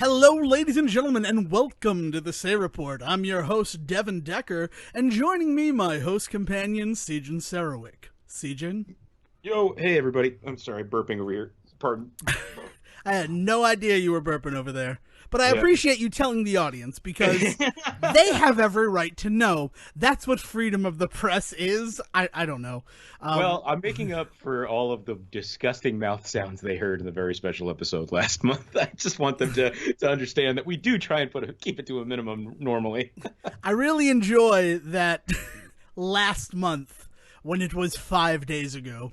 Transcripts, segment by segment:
Hello, ladies and gentlemen, and welcome to the Say Report. I'm your host, Devon Decker, and joining me, my host companion, Sejohn Sarowick. Sejohn? Yo, hey everybody. I'm sorry, burping over here. Pardon. I had no idea you were burping over there. But I Yeah. appreciate you telling the audience, because they have every right to know. That's what freedom of the press is. I don't know. Well, I'm making up for all of the disgusting mouth sounds they heard in the very special episode last month. I just want them to understand that we do try and keep it to a minimum normally. I really enjoy that last month when it was 5 days ago.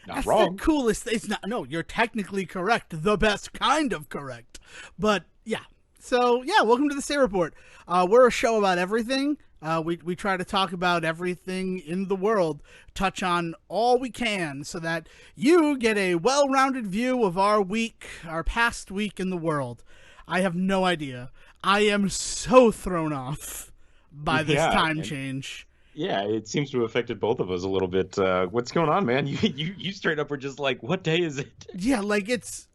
Not That's wrong. the coolest. It's not. No, you're technically correct. The best kind of correct. But yeah. So yeah, welcome to the Say Report. We're a show about everything. We try to talk about everything in the world, touch on all we can, so that you get a well-rounded view of our week, our past week in the world. I have no idea. I am so thrown off by this time change. Yeah, it seems to have affected both of us a little bit. What's going on, man? You straight up were just like, what day is it? Yeah, like it's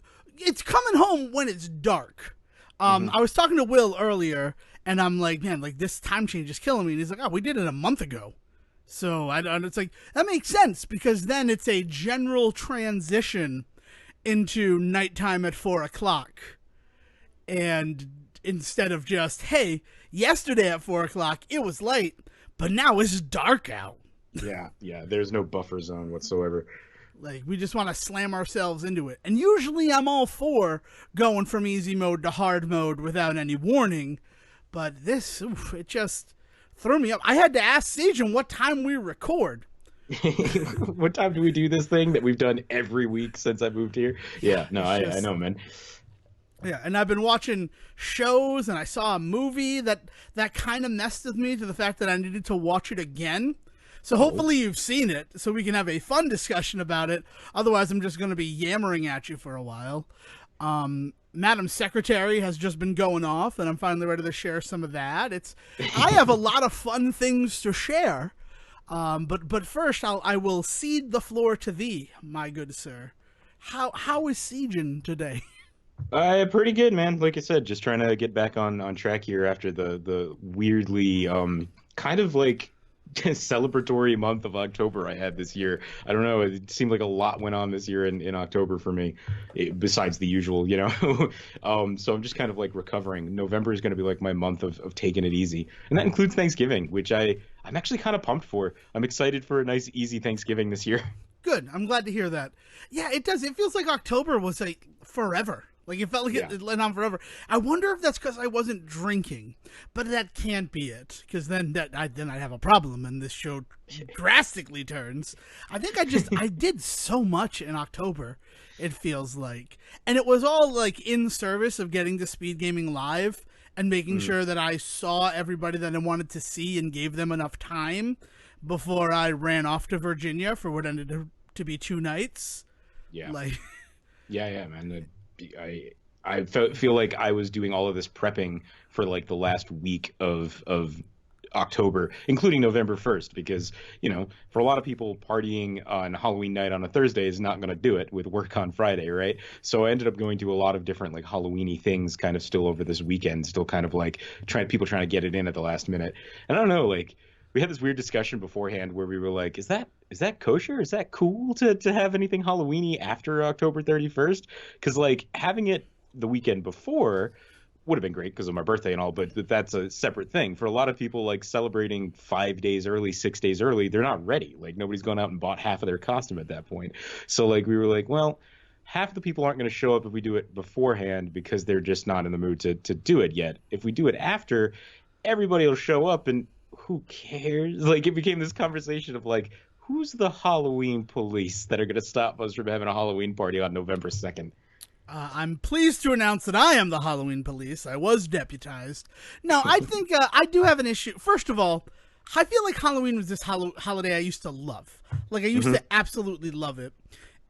coming home when it's dark. I was talking to Will earlier, and I'm like, man, like this time change is killing me. And he's like, oh, we did it a month ago. So it's like, that makes sense, because then it's a general transition into nighttime at 4 o'clock. And instead of just, hey, yesterday at 4 o'clock, it was light, but now it's dark out. Yeah, there's no buffer zone whatsoever. Like, we just want to slam ourselves into it. And usually I'm all for going from easy mode to hard mode without any warning. But this, it just threw me up. I had to ask Sejohn what time we record. What time do we do this thing that we've done every week since I moved here? Yeah, no, I know, man. Yeah, and I've been watching shows, and I saw a movie that kind of messed with me to the fact that I needed to watch it again. So hopefully you've seen it, so we can have a fun discussion about it. Otherwise, I'm just going to be yammering at you for a while. Madam Secretary has just been going off, and I'm finally ready to share some of that. I have a lot of fun things to share. But first, I will cede the floor to thee, my good sir. How is Sejohn today? Pretty good, man. Like I said, just trying to get back on track here after the weirdly kind of like celebratory month of October I had this year. I don't know. It seemed like a lot went on this year in October for me, besides the usual, you know. So I'm just kind of like recovering. November is going to be like my month of taking it easy, and that includes Thanksgiving, which I'm actually kind of pumped for. I'm excited for a nice, easy Thanksgiving this year. Good. I'm glad to hear that. Yeah, it does. It feels like October was like forever. Like, it felt like it went on forever. I wonder if that's because I wasn't drinking, but that can't be it, because then I'd have a problem, and this show drastically turns. I think I did so much in October, it feels like, and it was all like in service of getting to Speed Gaming Live and making sure that I saw everybody that I wanted to see and gave them enough time before I ran off to Virginia for what ended to be 2 nights. Yeah. Like, yeah, man. I feel like I was doing all of this prepping for like the last week of October, including November 1st, because, you know, for a lot of people, partying on Halloween night on a Thursday is not going to do it with work on Friday, right? So I ended up going to a lot of different like Halloween-y things kind of still over this weekend, still kind of like people trying to get it in at the last minute. And I don't know, like, we had this weird discussion beforehand where we were like, is that kosher? Is that cool to have anything Halloween-y after October 31st? Because like having it the weekend before would have been great because of my birthday and all, but that's a separate thing. For a lot of people, like celebrating 5 days early, 6 days early, they're not ready. Like nobody's gone out and bought half of their costume at that point. So like we were like, well, half the people aren't going to show up if we do it beforehand because they're just not in the mood to do it yet. If we do it after, everybody will show up, and who cares? Like it became this conversation of like, who's the Halloween police that are going to stop us from having a Halloween party on November 2nd? I'm pleased to announce that I am the Halloween police. I was deputized. No, I think I do have an issue. First of all, I feel like Halloween was this holiday I used to love. Like I used to absolutely love it.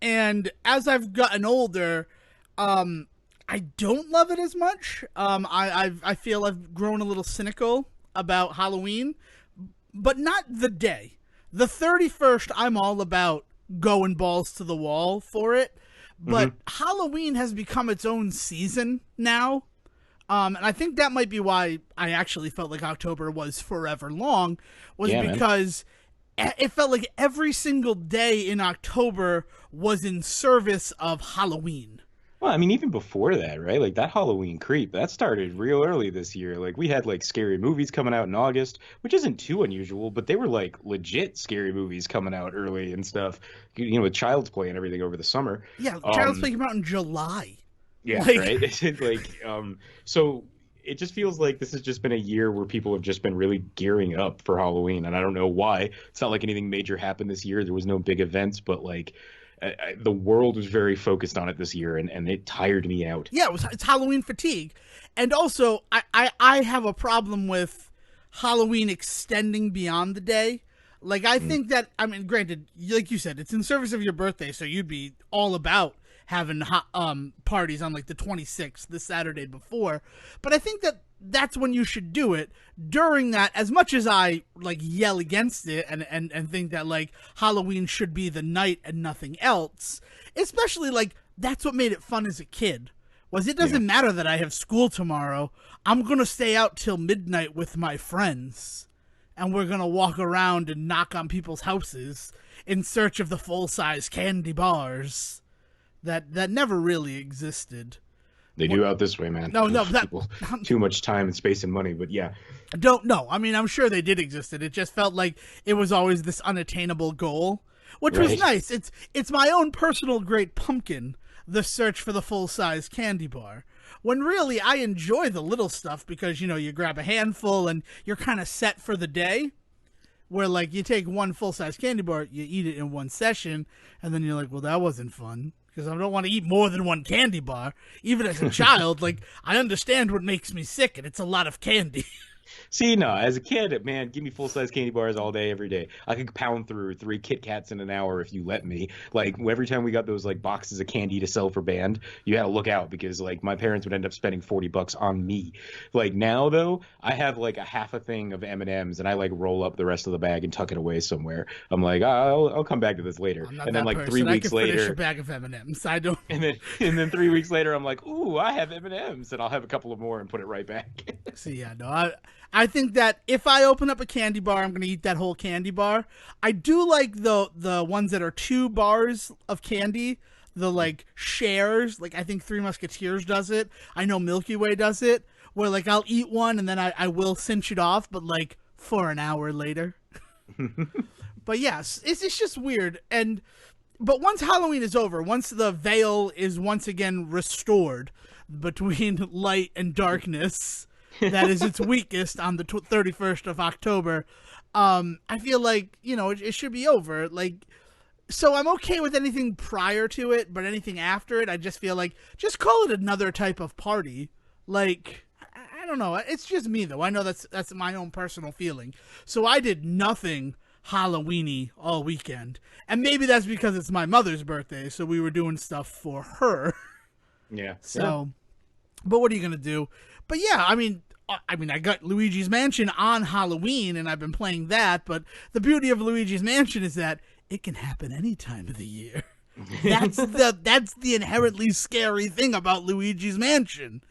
And as I've gotten older, I don't love it as much. I feel I've grown a little cynical about Halloween, but not the day. The 31st, I'm all about going balls to the wall for it. But Halloween has become its own season now. And I think that might be why I actually felt like October was forever long, was Yeah, man. because it felt like every single day in October was in service of Halloween. Well, I mean, even before that, right? Like that Halloween creep, that started real early this year. Like we had like scary movies coming out in August, which isn't too unusual, but they were like legit scary movies coming out early and stuff. With Child's Play and everything over the summer. Yeah, Child's Play Um, came out in July. yeah, Like, right. It's like, so it just feels like this has just been a year where people have just been really gearing up for Halloween, and I don't know why. It's not like anything major happened this year. There was no big events, but like the world was very focused on it this year, and it tired me out. yeah, it's Halloween fatigue. And also, I have a problem with Halloween extending beyond the day. Like, I think that, I mean, granted, like you said, it's in service of your birthday, so you'd be all about having parties on like the 26th, the Saturday before. But I think that that's when you should do it. During that, as much as I like yell against it and think that like Halloween should be the night and nothing else, especially like that's what made it fun as a kid. Was it doesn't matter that I have school tomorrow. I'm going to stay out till midnight with my friends, and we're going to walk around and knock on people's houses in search of the full-size candy bars that never really existed. They do out this way, man. No, no, Oof, that people, too much time and space and money, but yeah. don't know. I mean, I'm sure they did exist. It just felt like it was always this unattainable goal, which was Right. nice. It's my own personal great pumpkin, the search for the full-size candy bar. When really I enjoy the little stuff because you grab a handful and you're kind of set for the day. Where like you take one full-size candy bar, you eat it in one session, and then you're like, well, that wasn't fun. Because I don't want to eat more than one candy bar. Even as a child, like, I understand what makes me sick, and it's a lot of candy. See, no, as a kid, man, give me full-size candy bars all day, every day. I could pound through 3 Kit Kats in an hour if you let me. Like, every time we got those, like, boxes of candy to sell for band, you had to look out because, like, my parents would end up spending $40 on me. Like, now, though, I have, like, a half a thing of M&Ms, and I, like, roll up the rest of the bag and tuck it away somewhere. I'm like, I'll come back to this later. I'm not And then, that like, person. 3 weeks I can finish later... a bag of M&Ms. I don't. And then 3 weeks later, I'm like, ooh, I have M&Ms, and I'll have a couple of more and put it right back. See, yeah, no, I think that if I open up a candy bar, I'm gonna eat that whole candy bar. I do like the ones that are 2 bars of candy, the like shares. Like I think Three Musketeers does it. I know Milky Way does it. Where like I'll eat one and then I will cinch it off, but like for an hour later. But yes, it's just weird. But once Halloween is over, once the veil is once again restored between light and darkness, that is its weakest on the 31st of October, I feel like, it should be over. Like, so I'm okay with anything prior to it, but anything after it, I just feel like, just call it another type of party. Like, I don't know. It's just me, though. I know that's my own personal feeling. So I did nothing Halloween-y all weekend. And maybe that's because it's my mother's birthday, so we were doing stuff for her. Yeah. So, but what are you going to do? But yeah, I mean, I got Luigi's Mansion on Halloween, and I've been playing that. But the beauty of Luigi's Mansion is that it can happen any time of the year. That's the inherently scary thing about Luigi's Mansion,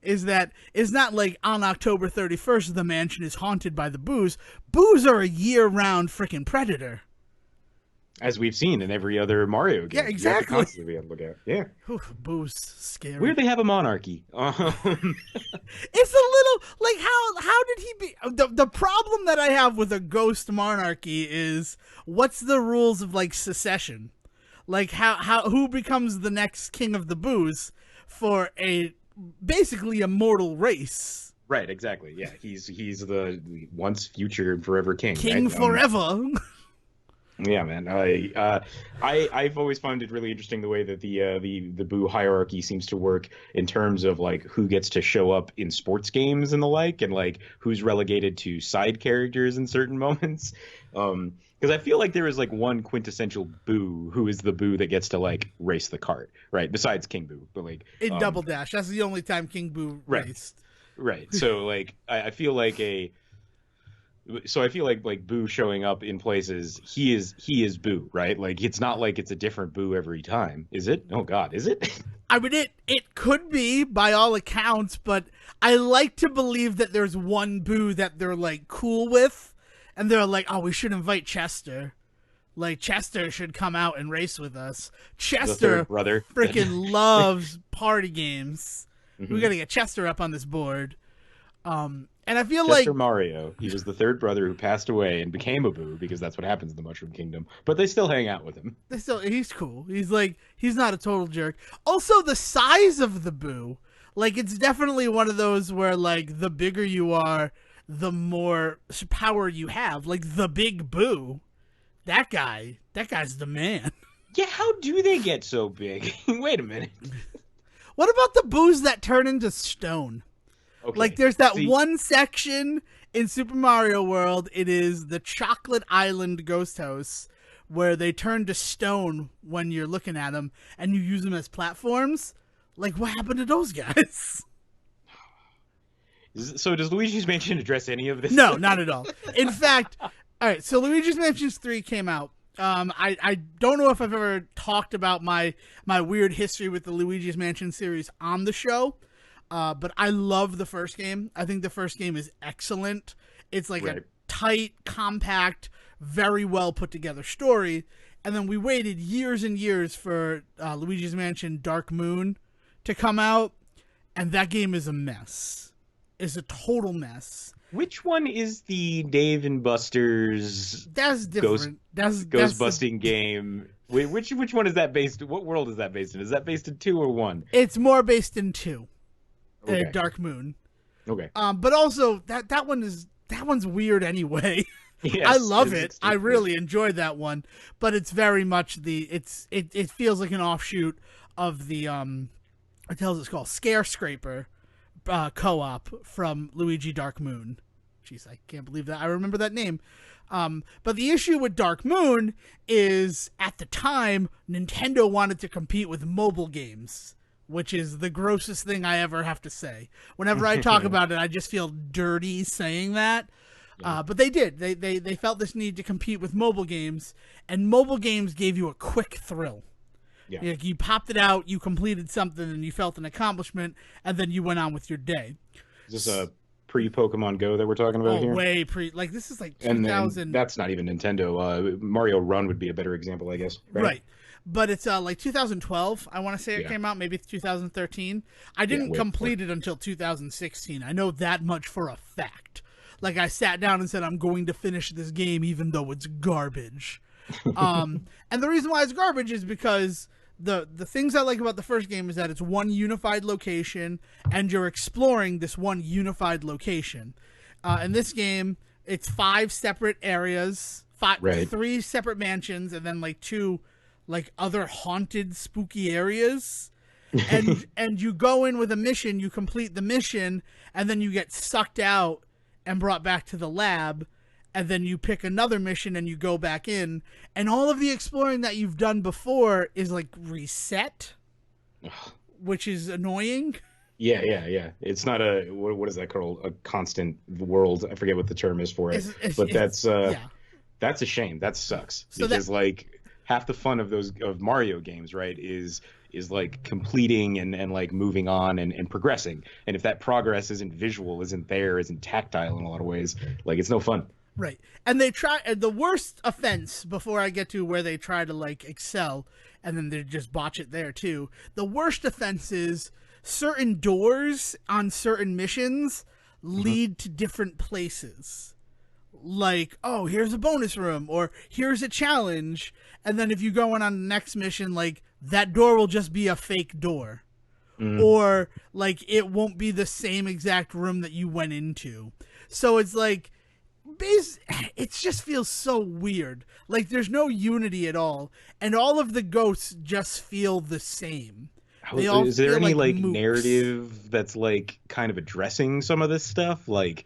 is that it's not like on October 31st the mansion is haunted by the boos. Boos are a year-round freaking predator. As we've seen in every other Mario game. Yeah, exactly. You have to constantly be on the lookout. Yeah. Oof, boos, scary. Weird they have a monarchy. It's a little like how did he be the problem that I have with a ghost monarchy is what's the rules of like secession? Like how who becomes the next king of the boos for a basically a mortal race? Right, exactly. Yeah, he's the once future and forever king. King right? forever. Yeah, man. I've always found it really interesting the way that the Boo hierarchy seems to work in terms of like who gets to show up in sports games and the like, and like who's relegated to side characters in certain moments. Because I feel like there is like one quintessential Boo who is the Boo that gets to like race the cart, right? Besides King Boo, but like In Double Dash, that's the only time King Boo raced. Right. So like I feel like like Boo showing up in places, he is Boo, right? Like it's not like it's a different Boo every time, is it? Oh God, is it? I mean, it could be by all accounts, but I like to believe that there's one Boo that they're like cool with, and they're like, oh, we should invite Chester. Like, Chester should come out and race with us. Chester brother freaking loves party games. Mm-hmm. We got to get Chester up on this board. And I feel Chester like Mario, he was the third brother who passed away and became a Boo because that's what happens in the Mushroom Kingdom. But they still hang out with him. he's cool. He's not a total jerk. Also, the size of the Boo, like, it's definitely one of those where, like, the bigger you are, the more power you have. Like, the big Boo, that guy's the man. Yeah, how do they get so big? Wait a minute. What about the Boos that turn into stone? Okay. Like, there's that one section in Super Mario World. It is the Chocolate Island Ghost House where they turn to stone when you're looking at them, and you use them as platforms. Like, what happened to those guys? So does Luigi's Mansion address any of this? No, not at all. In fact, all right, so Luigi's Mansion 3 came out. I don't know if I've ever talked about my weird history with the Luigi's Mansion series on the show. But I love the first game. I think the first game is excellent. It's like a tight, compact, very well put together story. And then we waited years and years for Luigi's Mansion Dark Moon to come out. And that game is a mess. It's a total mess. Which one is the Dave and Buster's That's different. Ghost busting game? Wait, which one is that based? What world is that based in? Is that based in 2 or 1? It's more based in 2. Okay. Dark Moon. Okay. But also that one's weird anyway. Yes, I love it. I really enjoyed that one, but it's very much it feels like an offshoot of the what the hell is it called? Scare Scraper co-op from Luigi Dark Moon. Jeez, I can't believe that I remember that name. But the issue with Dark Moon is at the time Nintendo wanted to compete with mobile games, which is the grossest thing I ever have to say. Whenever I talk about it, I just feel dirty saying that. Yeah. But they did. They felt this need to compete with mobile games, and mobile games gave you a quick thrill. Yeah. Like, you popped it out, you completed something, and you felt an accomplishment, and then you went on with your day. Is this a pre-Pokemon Go that we're talking about here? Way pre. Like, this is like 2000. And that's not even Nintendo. Mario Run would be a better example, I guess. Right. But it's like 2012, I want to say it came out, maybe 2013. I didn't complete it until 2016. I know that much for a fact. Like, I sat down and said, I'm going to finish this game even though it's garbage. And the reason why it's garbage is because the things I like about the first game is that it's one unified location and you're exploring this one unified location. In this game, it's 5 separate areas, 3 separate mansions, and then like 2 like other haunted, spooky areas. And you go in with a mission, you complete the mission, and then you get sucked out and brought back to the lab, and then you pick another mission and you go back in, and all of the exploring that you've done before is like reset, which is annoying. Yeah. It's not what is that called? A constant world. I forget what the term is for it. That's a shame. That sucks. So because like half the fun of Mario games, right, is like completing and like moving on and progressing. And if that progress isn't visual, isn't tactile in a lot of ways, like, it's no fun. Right. And they try the worst offense before I get to where they try to like excel and then they just botch it there too. The worst offense is certain doors on certain missions lead to different places. Like, oh, here's a bonus room, or here's a challenge, and then if you go on the next mission, like, that door will just be a fake door, or like it won't be the same exact room that you went into. So it's like, it just feels so weird. Like, there's no unity at all, and all of the ghosts just feel the same. Is there any like narrative that's like kind of addressing some of this stuff? Like,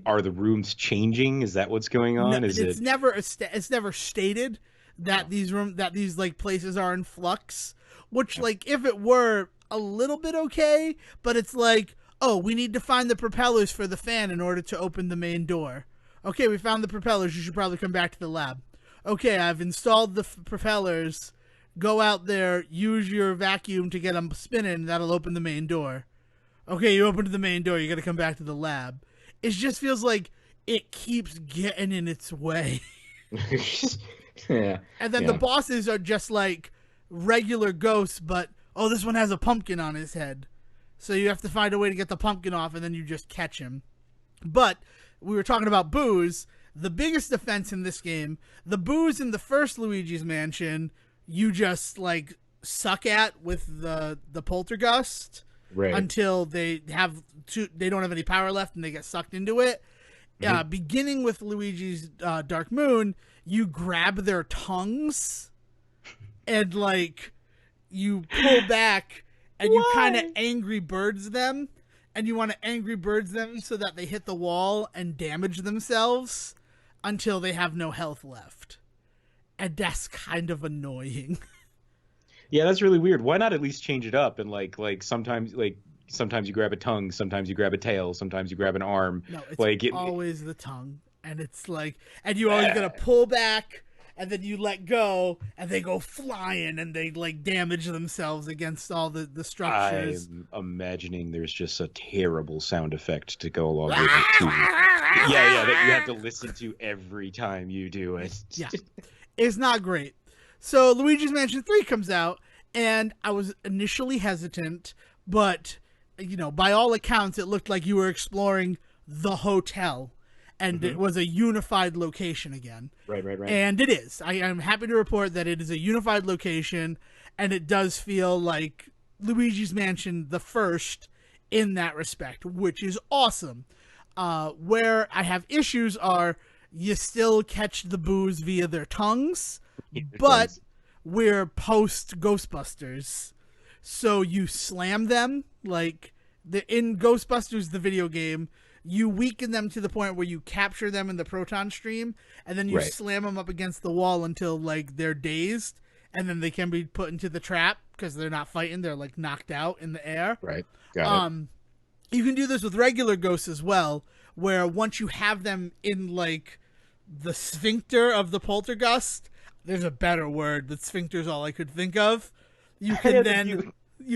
are the rooms changing? Is that what's going on? No, it's never stated that these like places are in flux. Which, like, if it were a little bit okay, but it's like, oh, we need to find the propellers for the fan in order to open the main door. Okay, we found the propellers. You should probably come back to the lab. Okay, I've installed the propellers. go out there, use your vacuum to get them spinning. That'll open the main door. Okay, you opened the main door. You got to come back to the lab. It just feels like it keeps getting in its way. Yeah. And then the bosses are just like regular ghosts, but this one has a pumpkin on his head. So you have to find a way to get the pumpkin off, and then you just catch him. But we were talking about booze. The biggest defense in this game, the booze in the first Luigi's Mansion, you just like suck at with the poltergust until they don't have any power left and they get sucked into it. Beginning with Luigi's Dark Moon, you grab their tongues and like you pull back and you kind of Angry Birds them, and you want to Angry Birds them so that they hit the wall and damage themselves until they have no health left. And that's kind of annoying. Yeah, that's really weird. Why not at least change it up and like sometimes you grab a tongue, sometimes you grab a tail, sometimes you grab an arm. No, it's always the tongue. And it's like, and you always gotta pull back, and then you let go, and they go flying, and they like damage themselves against all the structures. I'm imagining there's just a terrible sound effect to go along with it too. Yeah, that you have to listen to every time you do it. Yeah, it's not great. So Luigi's Mansion 3 comes out, and I was initially hesitant, but by all accounts, it looked like you were exploring the hotel. And it was a unified location again. Right. And it is. I'm happy to report that it is a unified location, and it does feel like Luigi's Mansion the first in that respect, which is awesome. Where I have issues are you still catch the boos via their tongues, but we're post Ghostbusters. So you slam them, like in Ghostbusters, the video game, you weaken them to the point where you capture them in the proton stream, and then you slam them up against the wall until like they're dazed, and then they can be put into the trap because they're not fighting; they're like knocked out in the air. Right. Got it. You can do this with regular ghosts as well, where once you have them in like the sphincter of the poltergust, there's a better word, but sphincter is all I could think of. You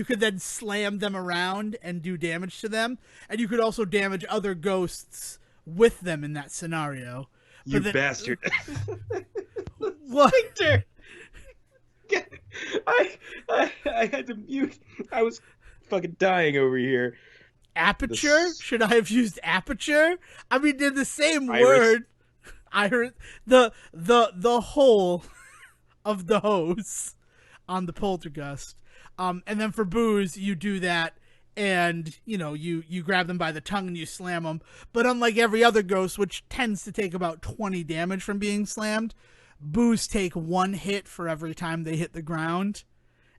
could then slam them around and do damage to them. And you could also damage other ghosts with them in that scenario. You bastard. What? Victor! I had to mute. I was fucking dying over here. Aperture? Should I have used aperture? I mean, they're the same word. Iris. The hole of the hose on the poltergust. And then for boos, you do that, and you grab them by the tongue and you slam them. But unlike every other ghost, which tends to take about 20 damage from being slammed, boos take 1 hit for every time they hit the ground,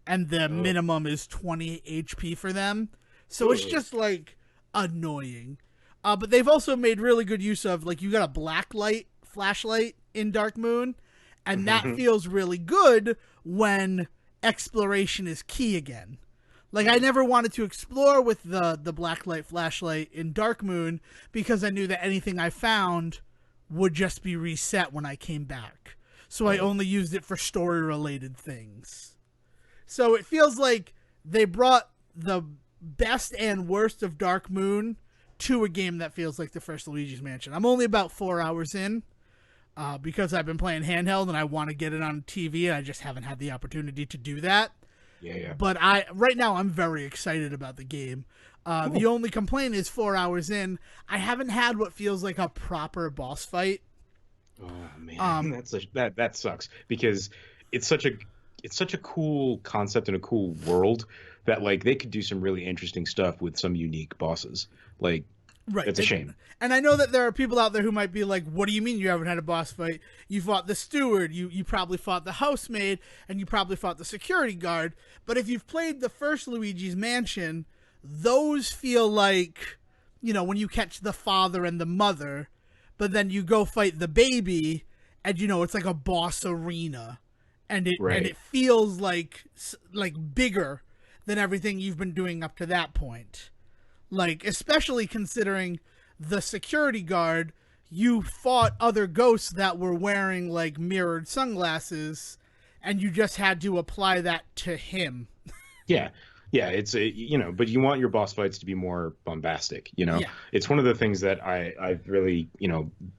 and the minimum is 20 HP for them. So it's just like annoying. But they've also made really good use of, like, you got a black light flashlight in Dark Moon, and that feels really good when exploration is key again. Like, I never wanted to explore with the blacklight flashlight in Dark Moon because I knew that anything I found would just be reset when I came back. So I only used it for story related things. So it feels like they brought the best and worst of Dark Moon to a game that feels like the first Luigi's Mansion. I'm only about 4 hours in. Because I've been playing handheld and I want to get it on TV, and I just haven't had the opportunity to do that. Yeah. But right now I'm very excited about the game. Cool. The only complaint is 4 hours in, I haven't had what feels like a proper boss fight. Oh man, that sucks because it's such a cool concept and a cool world that like they could do some really interesting stuff with some unique bosses. Like, right, it's a shame. And I know that there are people out there who might be like, what do you mean you haven't had a boss fight? You fought the steward, you probably fought the housemaid, and you probably fought the security guard. But if you've played the first Luigi's Mansion, those feel like, when you catch the father and the mother, but then you go fight the baby, and it's like a boss arena. And it feels like bigger than everything you've been doing up to that point. Like, especially considering the security guard, you fought other ghosts that were wearing like mirrored sunglasses, and you just had to apply that to him. Yeah. Yeah, it's a, but you want your boss fights to be more bombastic, Yeah. It's one of the things that I've really,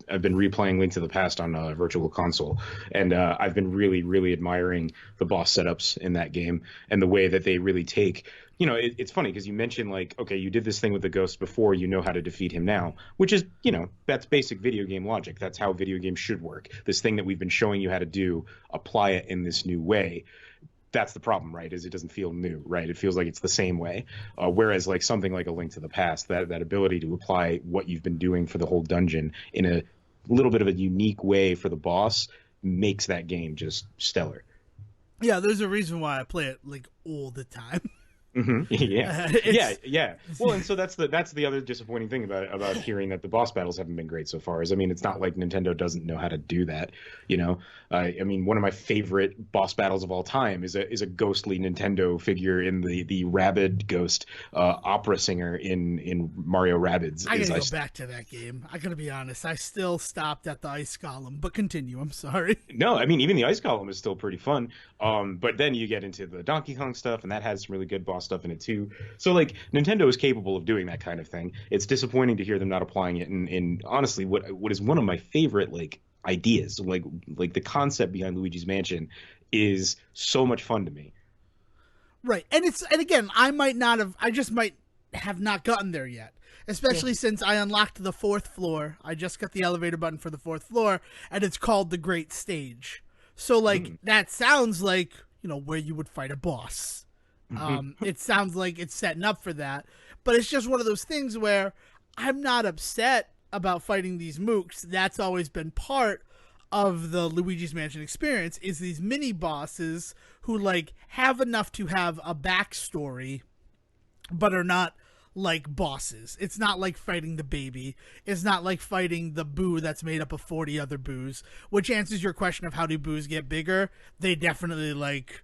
I've been replaying Link to the Past on a virtual console, and I've been really, really admiring the boss setups in that game and the way that they really take, it's funny because you mentioned like, okay, you did this thing with the ghost before, you know how to defeat him now, which is, that's basic video game logic. That's how video games should work. This thing that we've been showing you how to do, apply it in this new way. That's the problem, right? Is it doesn't feel new, right? It feels like it's the same way. Whereas like something like A Link to the Past, that ability to apply what you've been doing for the whole dungeon in a little bit of a unique way for the boss makes that game just stellar. Yeah, there's a reason why I play it like all the time. Mm-hmm. Yeah. Well, and so that's the other disappointing thing about hearing that the boss battles haven't been great so far. Is, I mean, it's not like Nintendo doesn't know how to do that. I mean, one of my favorite boss battles of all time is a ghostly Nintendo figure in the Rabid Ghost opera singer in Mario Rabbids. I gotta go back to that game. I gotta be honest. I still stopped at the ice golem, but continue. I'm sorry. No, I mean, even the ice golem is still pretty fun. But then you get into the Donkey Kong stuff, and that has some really good boss stuff in it too. So like Nintendo is capable of doing that kind of thing. It's disappointing to hear them not applying it. And honestly, what is one of my favorite like ideas, like the concept behind Luigi's Mansion, is so much fun to me. Right, and again, I just might have not gotten there yet. Especially since I unlocked the 4th floor. I just got the elevator button for the 4th floor, and it's called the Great Stage. So like that sounds like where you would fight a boss. It sounds like it's setting up for that, but it's just one of those things where I'm not upset about fighting these mooks. That's always been part of the Luigi's Mansion experience, is these mini bosses who like have enough to have a backstory, but are not like bosses. It's not like fighting the baby. It's not like fighting the boo that's made up of 40 other boos, which answers your question of how do boos get bigger. They definitely like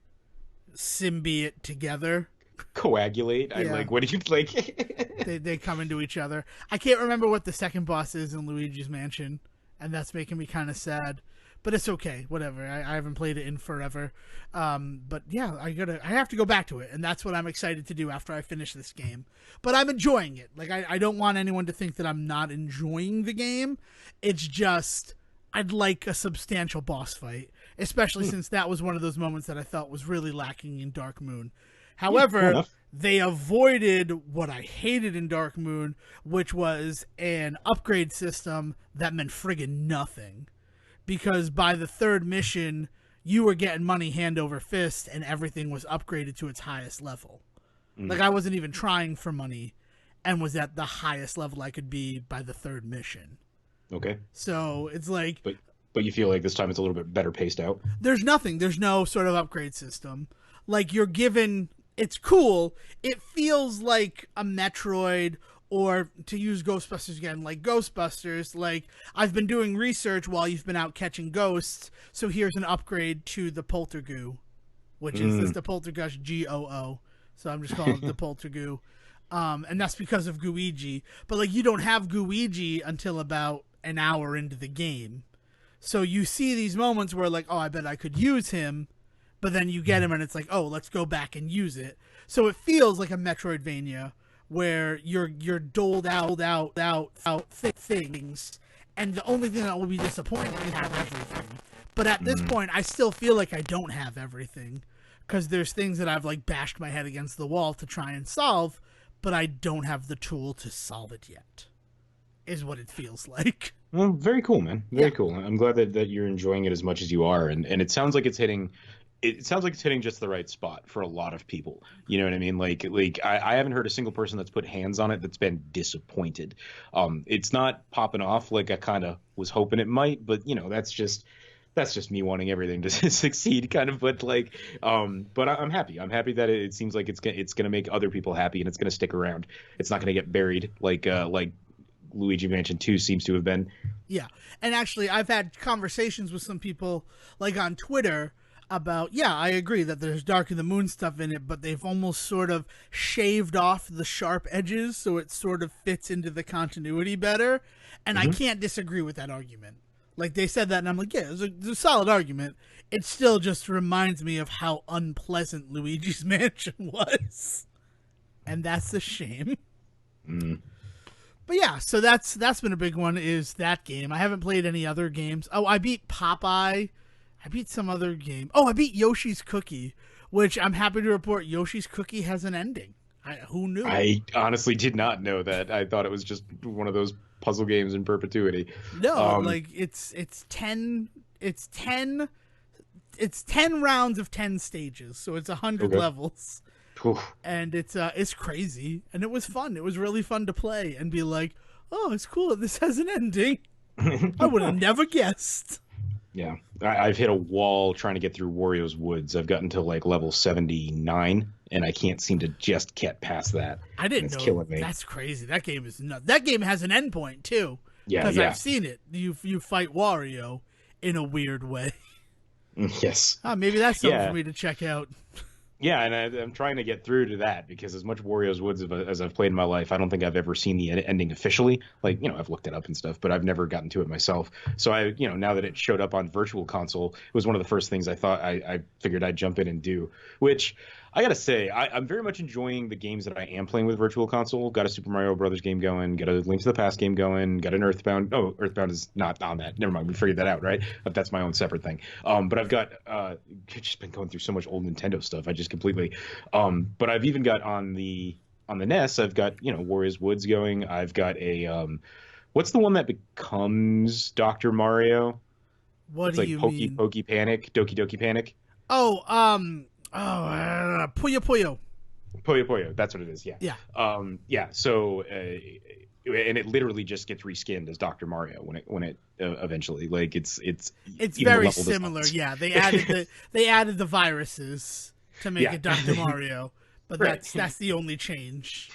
symbiote together, coagulate. Yeah. I like, what did you like? they come into each other. I can't remember what the second boss is in Luigi's Mansion, and that's making me kind of sad, but it's okay, whatever. I haven't played it in forever, but yeah, I have to go back to it, and that's what I'm excited to do after I finish this game. But I'm enjoying it. Like I don't want anyone to think that I'm not enjoying the game. It's just I'd like a substantial boss fight, especially since that was one of those moments that I felt was really lacking in Dark Moon. However, they avoided what I hated in Dark Moon, which was an upgrade system that meant friggin' nothing. Because by the 3rd mission, you were getting money hand over fist, and everything was upgraded to its highest level. Like, I wasn't even trying for money, and was at the highest level I could be by the 3rd mission. Okay. So, it's like... But you feel like this time it's a little bit better paced out? There's nothing. There's no sort of upgrade system. Like, you're given... It's cool. It feels like a Metroid, or to use Ghostbusters again, like Ghostbusters. Like, I've been doing research while you've been out catching ghosts, so here's an upgrade to the Poltergoo, which is the Poltergust GOO. So I'm just calling it the Poltergoo. And that's because of Luigi. But, like, you don't have Luigi until about an hour into the game. So you see these moments where, like, oh, I bet I could use him. But then you get him and it's like, oh, let's go back and use it. So it feels like a Metroidvania where you're doled out things, and the only thing that will be disappointing is have everything. But at this point, I still feel like I don't have everything, because there's things that I've like bashed my head against the wall to try and solve, but I don't have the tool to solve it yet, is what it feels like. Well, very cool, man. Very cool. I'm glad that you're enjoying it as much as you are, and it sounds like it's hitting. It sounds like it's hitting just the right spot for a lot of people. You know what I mean? Like I haven't heard a single person that's put hands on it that's been disappointed. It's not popping off like I kind of was hoping it might, but that's just me wanting everything to succeed, kind of. But but I'm happy. I'm happy that it seems like it's gonna make other people happy, and it's gonna stick around. It's not gonna get buried like Luigi Mansion 2 seems to have been. Yeah, and actually, I've had conversations with some people like on Twitter about, I agree that there's Dark of the Moon stuff in it, but they've almost sort of shaved off the sharp edges so it sort of fits into the continuity better, and I can't disagree with that argument. Like they said that, and I'm like, yeah, it's a solid argument. It still just reminds me of how unpleasant Luigi's Mansion was, and that's a shame. Mm. But yeah, so that's been a big one. Is that game? I haven't played any other games. Oh, I beat Popeye. I beat some other game. Oh, I beat Yoshi's Cookie, which I'm happy to report Yoshi's Cookie has an ending. Who knew? I honestly did not know that. I thought it was just one of those puzzle games in perpetuity. No, like it's 10 rounds of 10 stages, so it's 100 Okay. levels. And it's crazy, and it was fun. It was really fun to play and be like, oh, it's cool that this has an ending. I would have never guessed. Yeah, I've hit a wall trying to get through Wario's Woods. I've gotten to like level 79, and I can't seem to just get past that. I didn't It's know. killing me. That's crazy. That game is nuts. That game has an endpoint too. Yeah, because yeah. I've seen it. You fight Wario in a weird way. Yes. Maybe that's something Yeah. for me to check out. Yeah, and I'm trying to get through to that because as much Wario's Woods as I've played in my life, I don't think I've ever seen the ending officially. Like, I've looked it up and stuff, but I've never gotten to it myself. So now that it showed up on Virtual Console, it was one of the first things I thought I figured I'd jump in and do, which I gotta say, I'm very much enjoying the games that I am playing with Virtual Console. Got a Super Mario Brothers game going, got a Link to the Past game going, got an Earthbound. Oh, Earthbound is not on that. Never mind, we figured that out, right? But that's my own separate thing. But I've got just been going through so much old Nintendo stuff. I just completely. But I've even got on the NES, I've got Wario's Woods going. I've got a what's the one that becomes Dr. Mario? What It's do like you Pokey mean? Pokey Panic, Doki Doki Panic. Puyo Puyo. Puyo Puyo, that's what it is. Yeah. Yeah. So, and it literally just gets reskinned as Dr. Mario when it eventually it's even very level similar. designs. Yeah, they added the viruses to make it Dr. Mario, but Right. that's the only change.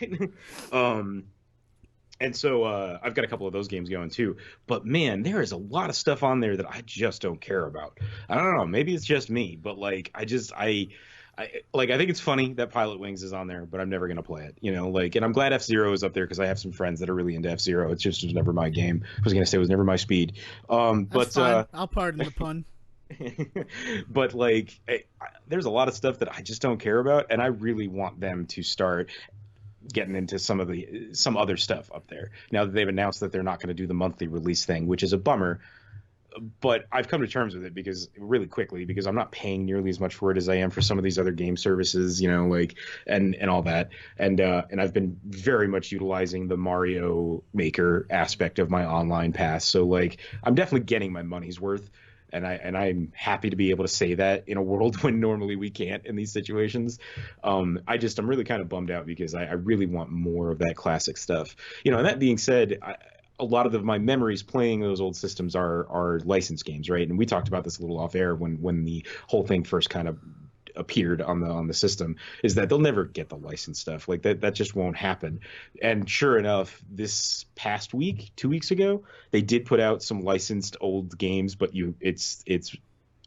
And so I've got a couple of those games going too. But man, there is a lot of stuff on there that I just don't care about. I don't know. Maybe it's just me, but like I think it's funny that Pilot Wings is on there, but I'm never gonna play it. And I'm glad F-Zero is up there because I have some friends that are really into F-Zero. It just was never my game. I was gonna say it was never my speed. That's fine. I'll pardon the pun. But like, there's a lot of stuff that I just don't care about, and I really want them to start getting into some other stuff up there now that they've announced that they're not going to do the monthly release thing, which is a bummer. But I've come to terms with it because I'm not paying nearly as much for it as I am for some of these other game services, and all that. And I've been very much utilizing the Mario Maker aspect of my online pass. So like, I'm definitely getting my money's worth. And I'm happy to be able to say that in a world when normally we can't in these situations. I'm really kind of bummed out because I really want more of that classic stuff. And that being said, a lot of my memories playing those old systems are licensed games, right? And we talked about this a little off air when the whole thing first kind of appeared on the system, is that they'll never get the licensed stuff. Like that just won't happen. And sure enough, this past week, 2 weeks ago, they did put out some licensed old games, but it's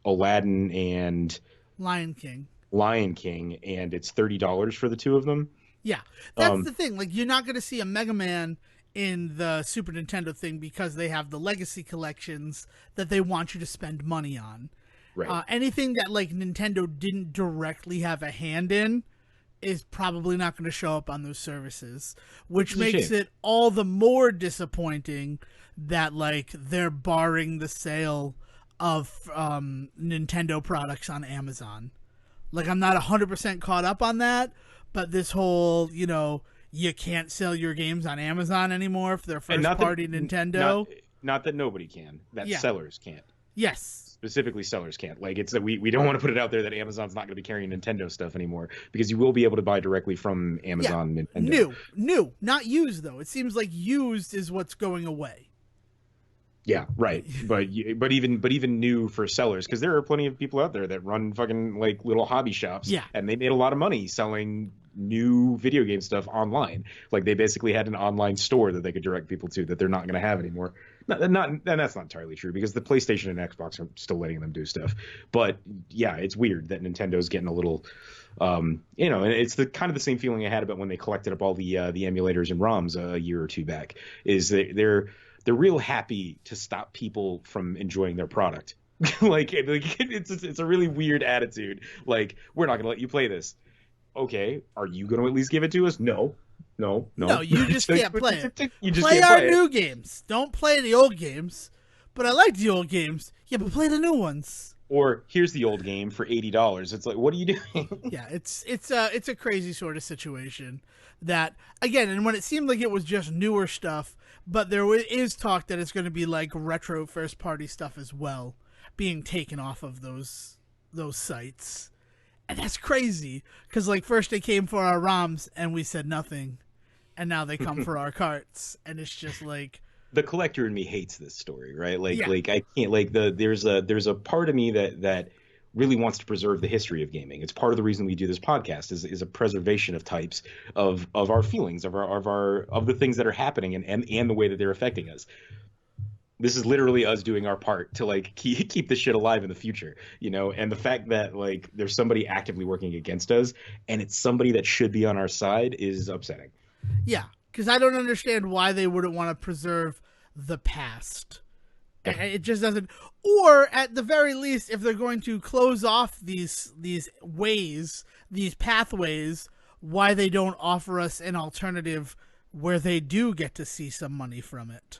Aladdin and Lion King, and it's $30 for the two of them. Yeah, that's the thing. Like, you're not going to see a Mega Man in the Super Nintendo thing because they have the legacy collections that they want you to spend money on. Right. Anything that like Nintendo didn't directly have a hand in is probably not going to show up on those services, which makes it all the more disappointing that like they're barring the sale of Nintendo products on Amazon. Like, I'm not 100% caught up on that, but this whole, you can't sell your games on Amazon anymore for their first party Nintendo. Not that nobody can. That sellers can't. Yes. Specifically, sellers can't. Like, it's that we don't want to put it out there that Amazon's not going to be carrying Nintendo stuff anymore, because you will be able to buy directly from Amazon. Yeah. Nintendo. New, not used though. It seems like used is what's going away. Yeah, right. But even new for sellers, because there are plenty of people out there that run fucking like little hobby shops. Yeah. And they made a lot of money selling new video game stuff online. Like, they basically had an online store that they could direct people to that they're not going to have anymore. And that's not entirely true, because the PlayStation and Xbox are still letting them do stuff. But yeah, it's weird that Nintendo's getting a little, and it's the kind of the same feeling I had about when they collected up all the emulators and ROMs a year or two back. Is that they're real happy to stop people from enjoying their product. Like it's a really weird attitude. Like, we're not gonna let you play this. Okay, are you gonna at least give it to us? No, no, No, no. you just can't play it. You just Play can't our play new it. games. Don't play the old games. But I like the old games. Yeah, but play the new ones. Or here's the old game for $80. It's like, what are you doing? Yeah, it's a crazy sort of situation. That again, and when it seemed like it was just newer stuff, but there is talk that it's going to be like retro first party stuff as well, being taken off of those sites. And that's crazy, because like first they came for our ROMs and we said nothing, and now they come for our carts, and it's just like The collector in me hates this story, right? Like, Yeah. like I can't like there's a part of me that really wants to preserve the history of gaming. It's part of the reason we do this podcast is a preservation of types of our feelings, of the things that are happening and the way that they're affecting us. This is literally us doing our part to like keep this shit alive in the future, you know. And the fact that like there's somebody actively working against us, and it's somebody that should be on our side, is upsetting. yeah, because I don't understand why they wouldn't want to preserve the past. Yeah. It just doesn't. Or at the very least, if they're going to close off these ways, these pathways, why they don't offer us an alternative where they do get to see some money from it.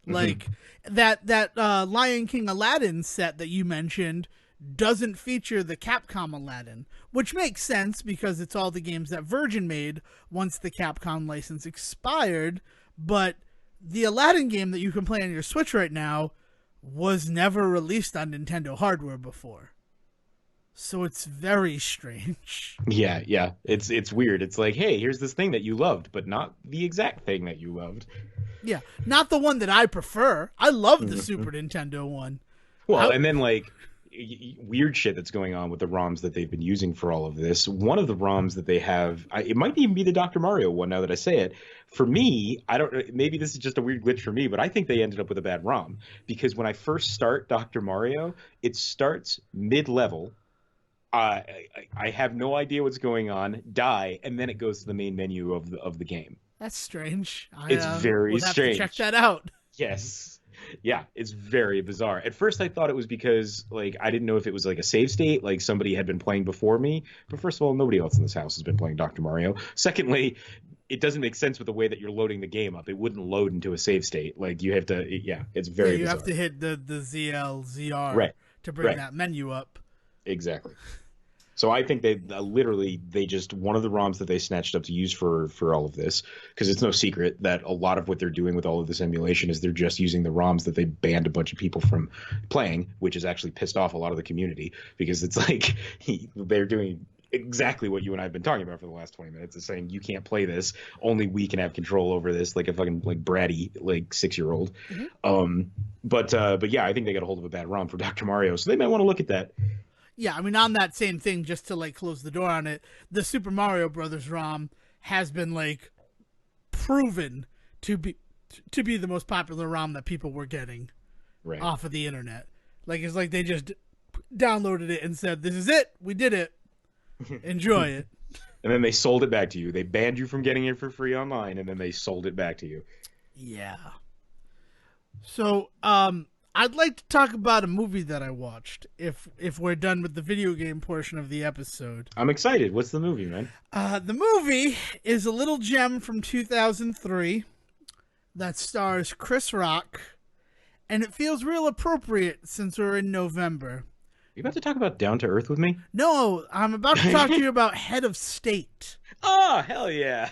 Like that Lion King Aladdin set that you mentioned doesn't feature the Capcom Aladdin, which makes sense because it's all the games that Virgin made once the Capcom license expired. But the Aladdin game that you can play on your Switch right now was never released on Nintendo hardware before. So it's very strange. Yeah. It's weird. It's like, hey, here's this thing that you loved, but not the exact thing that you loved. Yeah, not the one that I prefer. I love the Super Nintendo one. Well, and then like weird shit that's going on with the ROMs that they've been using for all of this. One of the ROMs that they have, it might even be the Dr. Mario one now that I say it. For me, I don't, maybe this is just a weird glitch for me, but I think they ended up with a bad ROM, because when I first start Dr. Mario, it starts mid-level. I have no idea what's going on, die, and then it goes to the main menu of the game. That's strange. It's very strange. To check that out. Yes. Yeah, it's very bizarre. At first I thought it was because like I didn't know if it was like a save state, like somebody had been playing before me. But first of all, nobody else in this house has been playing Dr. Mario. Secondly, it doesn't make sense with the way that you're loading the game up. It wouldn't load into a save state. Like you have to, it's very you bizarre. have to hit the ZR Right. to bring Right. that menu up. Exactly. So I think they just one of the ROMs that they snatched up to use for all of this, because it's no secret that a lot of what they're doing with all of this emulation is they're just using the ROMs that they banned a bunch of people from playing, which has actually pissed off a lot of the community, because it's like they're doing exactly what you and I have been talking about for the last 20 minutes, is saying you can't play this, only we can have control over this, like a fucking like bratty like 6-year-old. But yeah, I think they got a hold of a bad ROM for Dr. Mario, so they might want to look at that. Yeah, I mean, on that same thing, just to like close the door on it, the Super Mario Brothers ROM has been like proven to be the most popular ROM that people were getting off of the internet. Like it's like they just downloaded it and said, "This is it. We did it. Enjoy it." And then they sold it back to you. They banned you from getting it for free online, and then they sold it back to you. Yeah. So, I'd like to talk about a movie that I watched, if we're done with the video game portion of the episode. I'm excited. What's the movie, man? The movie is a little gem from 2003 that stars Chris Rock, and it feels real appropriate since we're in November. You about to talk about Down to Earth with me? No, I'm about to talk to you about Head of State. Oh, hell yeah.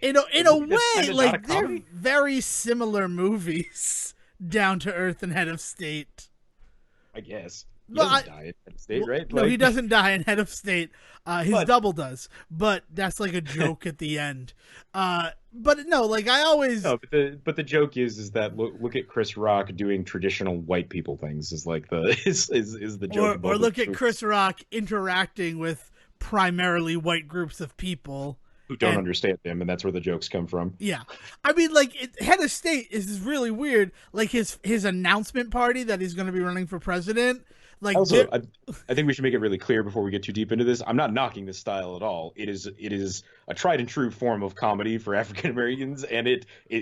In a way, like, they're very similar movies. Down to Earth and Head of State. I guess. He Well, doesn't die in Head of State, right? No, Like, he doesn't die in Head of State. His But- double does, but that's like a joke at the end. But no, like I always. No, but the joke is that look at Chris Rock doing traditional white people things is like the is the joke. Or about look the at Chris Rock interacting with primarily white groups of people who don't and- understand him, and that's where the jokes come from. Yeah, I mean, like Head of State is really weird. Like his announcement party that he's going to be running for president. Like, Also, I think we should make it really clear before we get too deep into this. I'm not knocking this style at all. It is a tried and true form of comedy for African Americans, and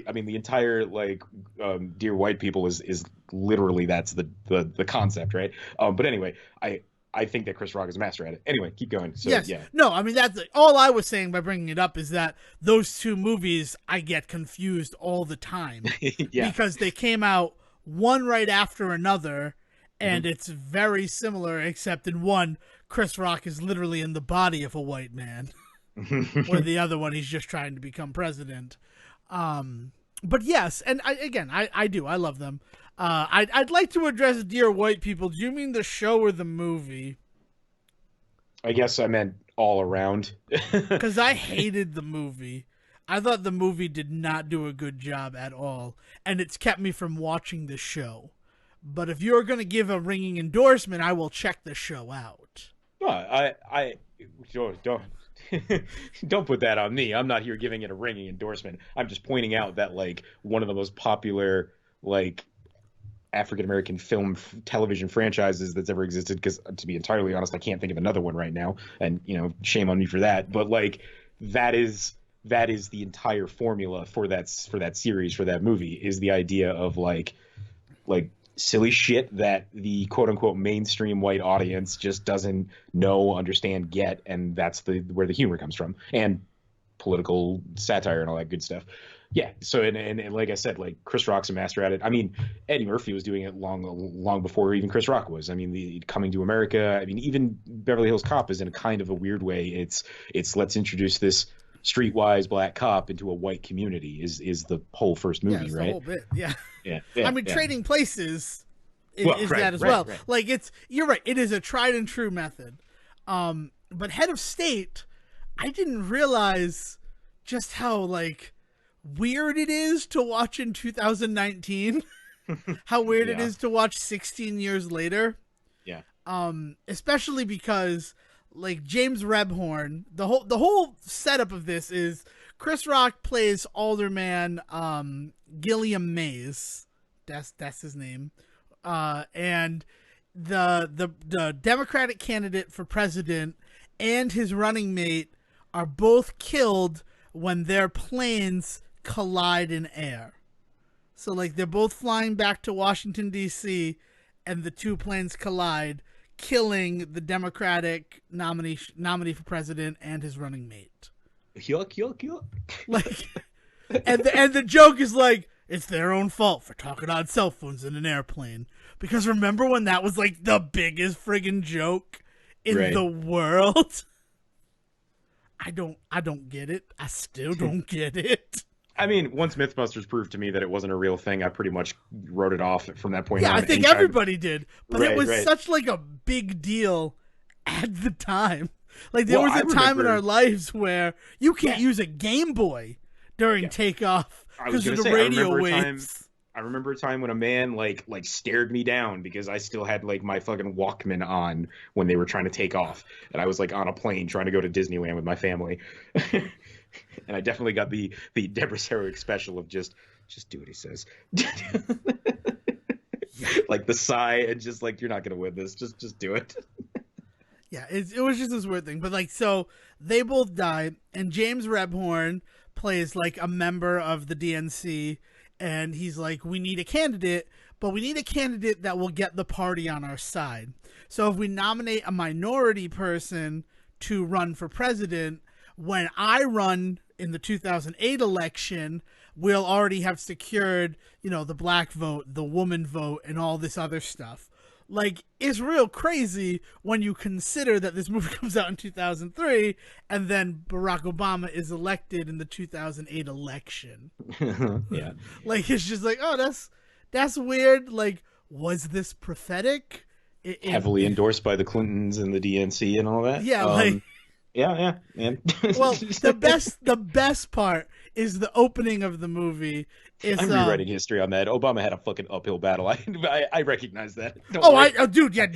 I mean, the entire like Dear White People is literally that's the concept, right? But anyway, I think that Chris Rock is a master at it. Anyway, keep going. So yes. yeah, No, I mean, that's all I was saying by bringing it up is that those two movies I get confused all the time yeah, because they came out one right after another. And it's very similar, except in one, Chris Rock is literally in the body of a white man, where the other one, he's just trying to become president. But yes, and I do. I love them. I'd like to address Dear White People. Do you mean the show or the movie? I guess I meant all around. Because I hated the movie. I thought the movie did not do a good job at all, and it's kept me from watching the show. But if you're going to give a ringing endorsement, I will check the show out. Well, I don't put that on me. I'm not here giving it a ringing endorsement. I'm just pointing out that like one of the most popular like African American television franchises that's ever existed. Because to be entirely honest, I can't think of another one right now, and shame on me for that. But like that is the entire formula for that series, for that movie, is the idea of like silly shit that the quote unquote mainstream white audience just doesn't know, understand, get, and that's where the humor comes from, and political satire and all that good stuff. Yeah. So and like I said, like Chris Rock's a master at it. I mean, Eddie Murphy was doing it long before even Chris Rock was. I mean, the Coming to America. I mean, even Beverly Hills Cop is in a kind of a weird way. It's let's introduce this streetwise black cop into a white community is the whole first movie, right? The whole bit, yeah. Yeah. I mean, Trading Places is that as well. Right. Like you're right. It is a tried and true method. But Head of State, I didn't realize just how like weird it is to watch in 2019. How weird it is to watch 16 years later. Yeah. Especially because like James Rebhorn, the whole setup of this is Chris Rock plays Alderman Gilliam Mays. That's his name. And the Democratic candidate for president and his running mate are both killed when their planes collide in air. So like they're both flying back to Washington D.C. and the two planes collide, killing the Democratic nominee for president and his running mate. Yuck, yuck, yuck. Like, and the joke is like, it's their own fault for talking on cell phones in an airplane. Because remember when that was like the biggest friggin' joke in the world? I don't get it. I still don't get it. I mean, once Mythbusters proved to me that it wasn't a real thing, I pretty much wrote it off from that point on. Yeah, I think everybody did. But it was such like a big deal at the time. Like there was a time in our lives where you can't use a Game Boy during takeoff because of the radio waves. I remember a time when a man like stared me down because I still had like my fucking Walkman on when they were trying to take off, and I was like on a plane trying to go to Disneyland with my family. And I definitely got the Deborah Sarek special of just do what he says. Like the sigh and just like, you're not gonna win this, just do it. Yeah, it was just this weird thing. But like, so they both died, and James Rebhorn plays like a member of the DNC, and he's like, we need a candidate, but we need a candidate that will get the party on our side. So if we nominate a minority person to run for president, when I run in the 2008 election, we'll already have secured, the black vote, the woman vote, and all this other stuff. Like, it's real crazy when you consider that this movie comes out in 2003, and then Barack Obama is elected in the 2008 election. Yeah. Like, it's just like, oh, that's weird. Like, was this prophetic? Heavily endorsed by the Clintons and the DNC and all that. Yeah, Yeah, man. Well, the best part is the opening of the movie. I'm rewriting history on that. Obama had a fucking uphill battle. I recognize that. Dude, yeah.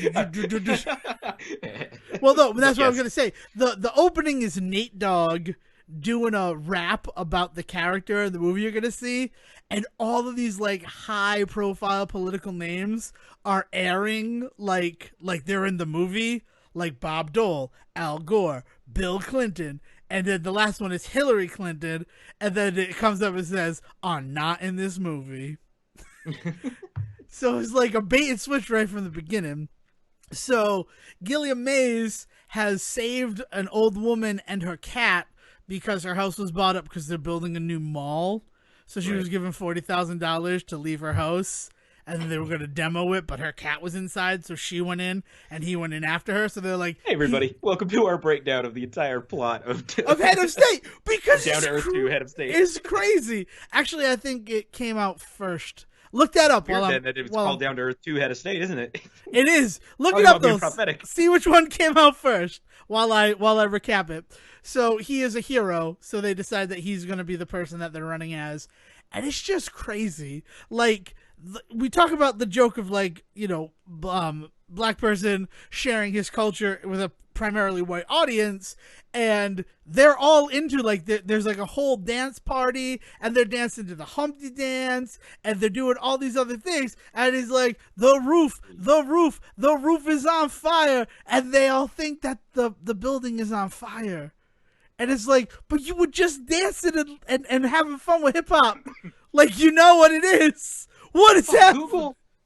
Well, no, that's what I was gonna say. The opening is Nate Dogg doing a rap about the character in the movie you're gonna see, and all of these like high profile political names are airing like they're in the movie, like Bob Dole, Al Gore, Bill Clinton, and then the last one is Hillary Clinton, and then it comes up and says, "Are not in this movie." So it's like a bait and switch right from the beginning. So Gilliam Mays has saved an old woman and her cat because her house was bought up because they're building a new mall. So she was given $40,000 to leave her house, and then they were going to demo it, but her cat was inside, so she went in, and he went in after her. So they're like, "Hey, everybody, welcome to our breakdown of the entire plot of Head of State, because Down to Earth 2 Head of State." It's crazy. Actually, I think it came out first. Look that up. It's called Down to Earth 2 Head of State, isn't it? It is. Look it up, though. See which one came out first while I recap it. So he is a hero, so they decide that he's going to be the person that they're running as. And it's just crazy. Like, we talk about the joke of, like, you know, black person sharing his culture with a primarily white audience, and they're all into, like, there's like a whole dance party, and they're dancing to the Humpty Dance, and they're doing all these other things, and he's like, the roof is on fire, and they all think that the building is on fire. And it's like, but you were just dancing and having fun with hip-hop. Like, you know what it is. What is that?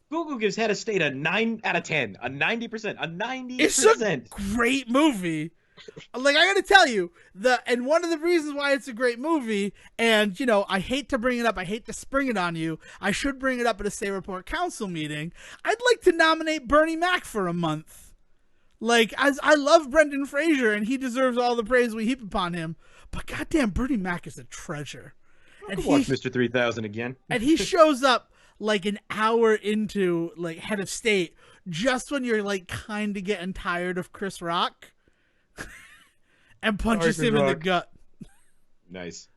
Google gives Head of State a 9 out of 10, a 90%, a 90%. It's a great movie. Like, I gotta tell you, and one of the reasons why it's a great movie, and, you know, I hate to bring it up, I hate to spring it on you, I should bring it up at a State Report Council meeting, I'd like to nominate Bernie Mac for a month. Like, I love Brendan Fraser, and he deserves all the praise we heap upon him, but goddamn, Bernie Mac is a treasure. And watch Mr. 3000 again. And he shows up like an hour into, like, Head of State, just when you're, like, kind of getting tired of Chris Rock, and punches him in the gut. Nice.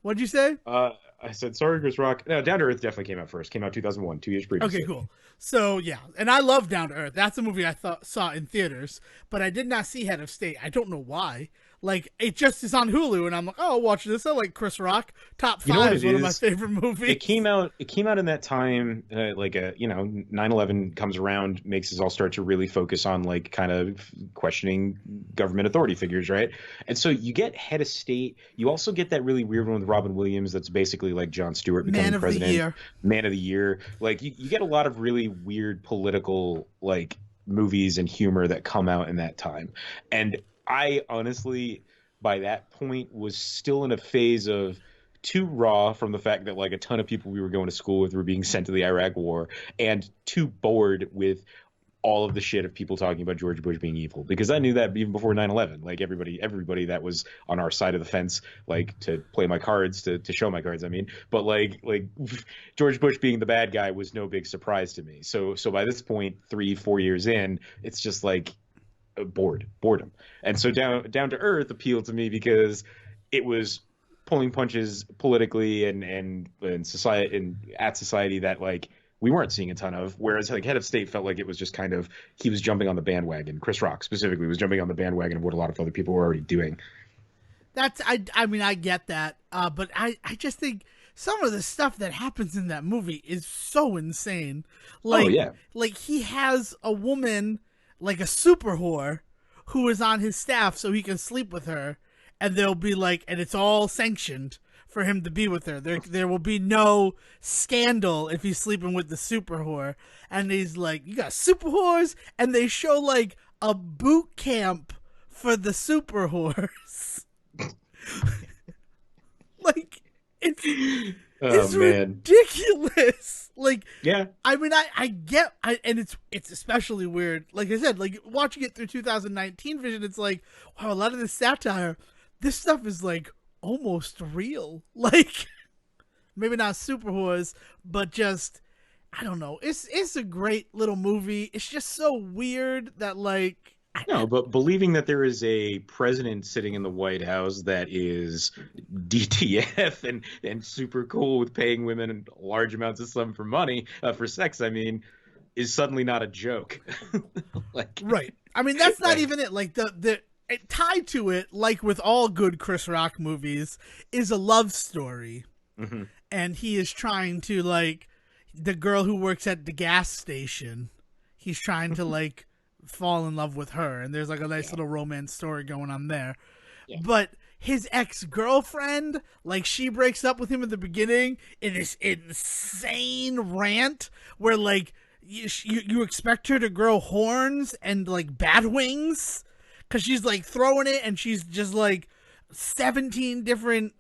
What'd you say? I said, sorry, Chris Rock. No, Down to Earth definitely came out first. Came out 2001, 2 years previously. Okay, cool. So, yeah. And I love Down to Earth. That's a movie I saw in theaters, but I did not see Head of State. I don't know why. Like, it just is on Hulu, and I'm like, oh, I'll watch this. I like Chris Rock. Top 5 is one of my favorite movies. It came out in that time, like, 9/11 comes around, makes us all start to really focus on, like, kind of questioning government authority figures, right? And so you get Head of State. You also get that really weird one with Robin Williams that's basically like Jon Stewart becoming president. Man of the Year. Like, you get a lot of really weird political, like, movies and humor that come out in that time. And I honestly, by that point, was still in a phase of too raw from the fact that, like, a ton of people we were going to school with were being sent to the Iraq War, and too bored with all of the shit of people talking about George Bush being evil, because I knew that even before 9/11. Like, everybody that was on our side of the fence, like, to play my cards, to show my cards, I mean, but like George Bush being the bad guy was no big surprise to me. So by this point, 3-4 years in, it's just like boredom. And so Down to Earth appealed to me because it was pulling punches politically and society and at society that, like, we weren't seeing a ton of, whereas, like, Head of State felt like it was just kind of, he was jumping on the bandwagon. Chris Rock specifically was jumping on the bandwagon of what a lot of other people were already doing. I mean, I get that, but I just think some of the stuff that happens in that movie is so insane. Like, like, he has a woman, like a super whore, who is on his staff so he can sleep with her, and they'll be like, and it's all sanctioned for him to be with her. There will be no scandal if he's sleeping with the super whore. And he's like, you got super whores? And they show, like, a boot camp for the super whores. Like, it's ridiculous. Like, yeah, I mean, I get, and it's especially weird. Like I said, like, watching it through 2019 vision, it's like, wow, a lot of this satire, this stuff is, like, almost real. Like, maybe not super whores, but just, I don't know. It's a great little movie. It's just so weird that, like, no, but believing that there is a president sitting in the White House that is DTF and super cool with paying women large amounts of sum for money, for sex, I mean, is suddenly not a joke. Like, right. I mean, that's not even it. Like, tied to it, like with all good Chris Rock movies, is a love story. Mm-hmm. And he is trying to, like, the girl who works at the gas station, he's trying to, like, fall in love with her. And there's, like, a nice little romance story going on there. Yeah. But his ex-girlfriend, like, she breaks up with him at the beginning in this insane rant where, like, you expect her to grow horns and, like, bat wings. Because she's, like, throwing it and she's just, like, 17 different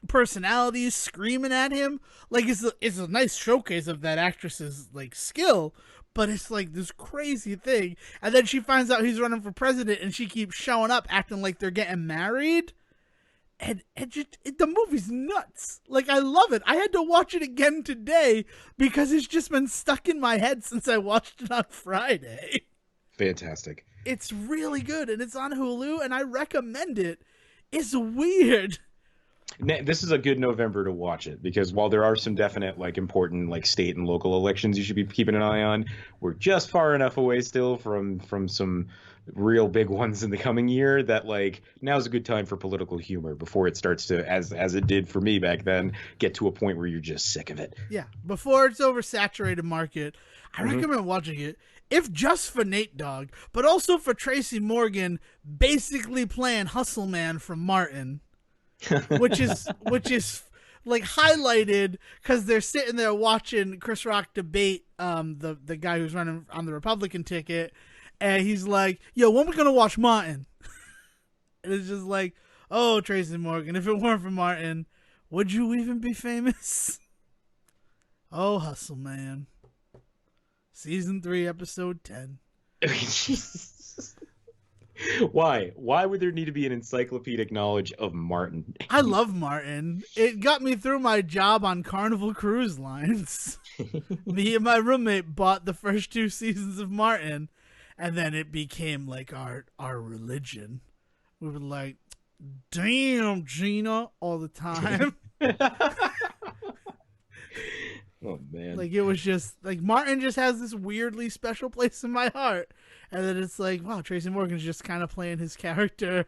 personalities screaming at him. Like, it's a nice showcase of that actress's, like, skill, but it's like this crazy thing. And then she finds out he's running for president and she keeps showing up acting like they're getting married. And the movie's nuts. Like, I love it. I had to watch it again today because it's just been stuck in my head since I watched it on Friday. Fantastic. It's really good, and it's on Hulu, and I recommend it. It's weird. This is a good November to watch it, because while there are some definite, like, important, like, state and local elections you should be keeping an eye on, we're just far enough away still from some real big ones in the coming year that, like, now's a good time for political humor before it starts to, as it did for me back then, get to a point where you're just sick of it. Yeah, before it's oversaturated market, I recommend watching it. If just for Nate Dogg, but also for Tracy Morgan basically playing Hustle Man from Martin, which is like highlighted because they're sitting there watching Chris Rock debate the guy who's running on the Republican ticket, and he's like, "Yo, when we gonna watch Martin?" And it's just like, "Oh, Tracy Morgan, if it weren't for Martin, would you even be famous?" Oh, Hustle Man. Season 3, episode 10. Why? Why would there need to be an encyclopedic knowledge of Martin? I love Martin. It got me through my job on Carnival Cruise Lines. Me and my roommate bought the first 2 seasons of Martin, and then it became like our religion. We were like, "Damn, Gina," all the time. Oh, man. Like, it was just, like, Martin just has this weirdly special place in my heart. And then it's like, wow, Tracy Morgan's just kind of playing his character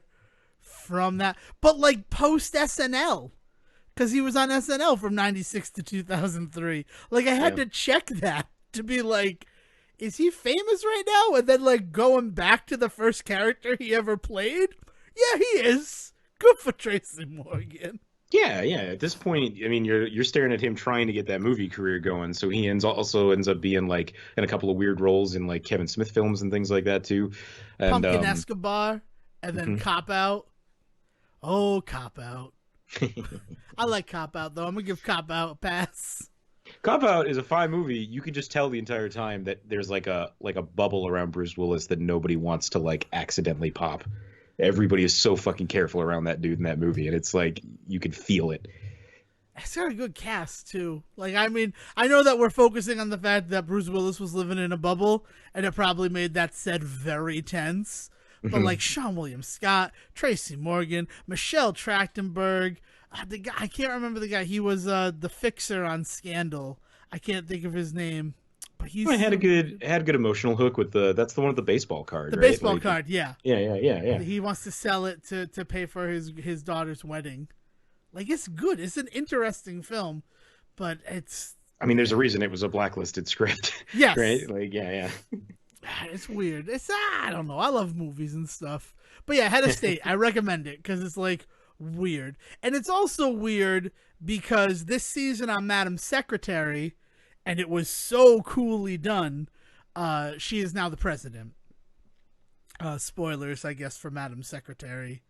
from that. But, like, post-SNL. Because he was on SNL from 96 to 2003. Like, I had to check that to be like, is he famous right now? And then, like, going back to the first character he ever played? Yeah, he is. Good for Tracy Morgan. Yeah. At this point, I mean, you're staring at him trying to get that movie career going. So he ends up being, like, in a couple of weird roles in, like, Kevin Smith films and things like that too. And, Pumpkin Escobar, and then Cop Out. Oh, Cop Out. I like Cop Out though. I'm gonna give Cop Out a pass. Cop Out is a fine movie. You can just tell the entire time that there's like a bubble around Bruce Willis that nobody wants to, like, accidentally pop. Everybody is so fucking careful around that dude in that movie, and it's like you can feel it. It's got a good cast too. Like, I mean, I know that we're focusing on the fact that Bruce Willis was living in a bubble, and it probably made that set very tense. But like Sean William Scott, Tracy Morgan, Michelle Trachtenberg, the guy, I can't remember the guy. He was the fixer on Scandal. I can't think of his name. But he had a good emotional hook with that's the one with the baseball card. The right? baseball like, card, yeah. Yeah. He wants to sell it to pay for his daughter's wedding. Like, it's good. It's an interesting film, but it's. I mean, there's a reason it was a blacklisted script. Yes. Right? Like, yeah. It's weird. It's I don't know. I love movies and stuff, but yeah, Head of State. I recommend it because it's like weird, and it's also weird because this season on Madam Secretary. And it was so coolly done. She is now the president. Spoilers, I guess, for Madam Secretary.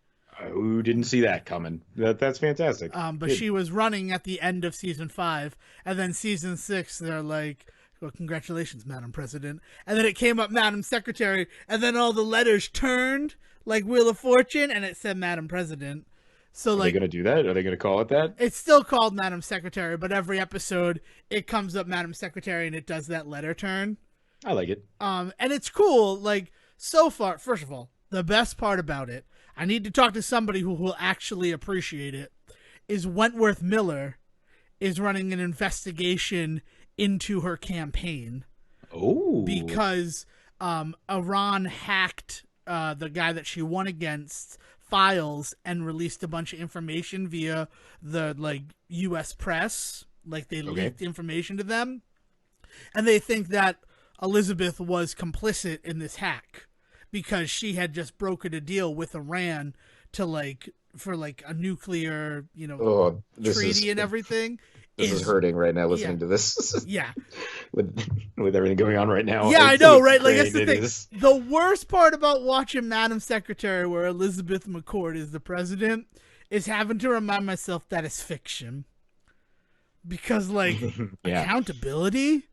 Who didn't see that coming? That's fantastic. But good. She was running at the end of season 5, and then season 6, they're like, "Well, congratulations, Madam President." And then it came up Madam Secretary, and then all the letters turned like Wheel of Fortune, and it said Madam President. So, like, are they going to do that? Are they going to call it that? It's still called Madam Secretary, but every episode it comes up Madam Secretary and it does that letter turn. I like it. And it's cool. Like, so far, first of all, the best part about it, I need to talk to somebody who will actually appreciate it, is Wentworth Miller is running an investigation into her campaign. Oh. Because Iran hacked the guy that she won against files and released a bunch of information via the like U.S. press. Like they leaked information to them, and they think that Elizabeth was complicit in this hack because she had just brokered a deal with Iran to for a nuclear, treaty and everything. This is hurting right now listening to this. Yeah. with everything going on right now. Yeah, I know, right? Like, that's the thing. The worst part about watching Madam Secretary, where Elizabeth McCord is the president, is having to remind myself that it's fiction. Because, accountability?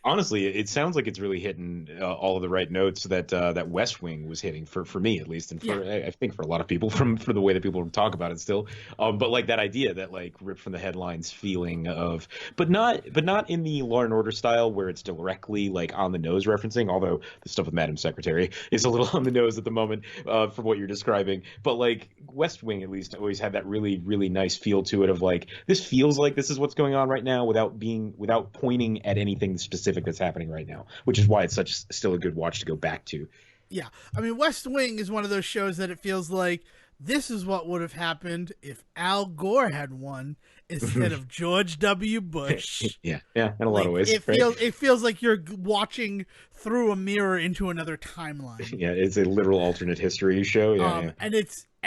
Honestly, it sounds like it's really hitting all of the right notes that West Wing was hitting for me at least, and I think for a lot of people for the way that people talk about it still. But like that idea that like ripped from the headlines feeling of, but not in the Law and Order style where it's directly like on the nose referencing. Although the stuff with Madam Secretary is a little on the nose at the moment from what you're describing. But like West Wing at least always had that really really nice feel to it of like this feels like this is what's going on right now without pointing at anything specific that's happening right now, which is why it's still a good watch to go back to. Yeah, I mean, West Wing is one of those shows that it feels like this is what would have happened if Al Gore had won instead of George W. Bush. Yeah, in a lot of ways. It feels like you're watching through a mirror into another timeline. Yeah, it's a literal alternate history show. Yeah. And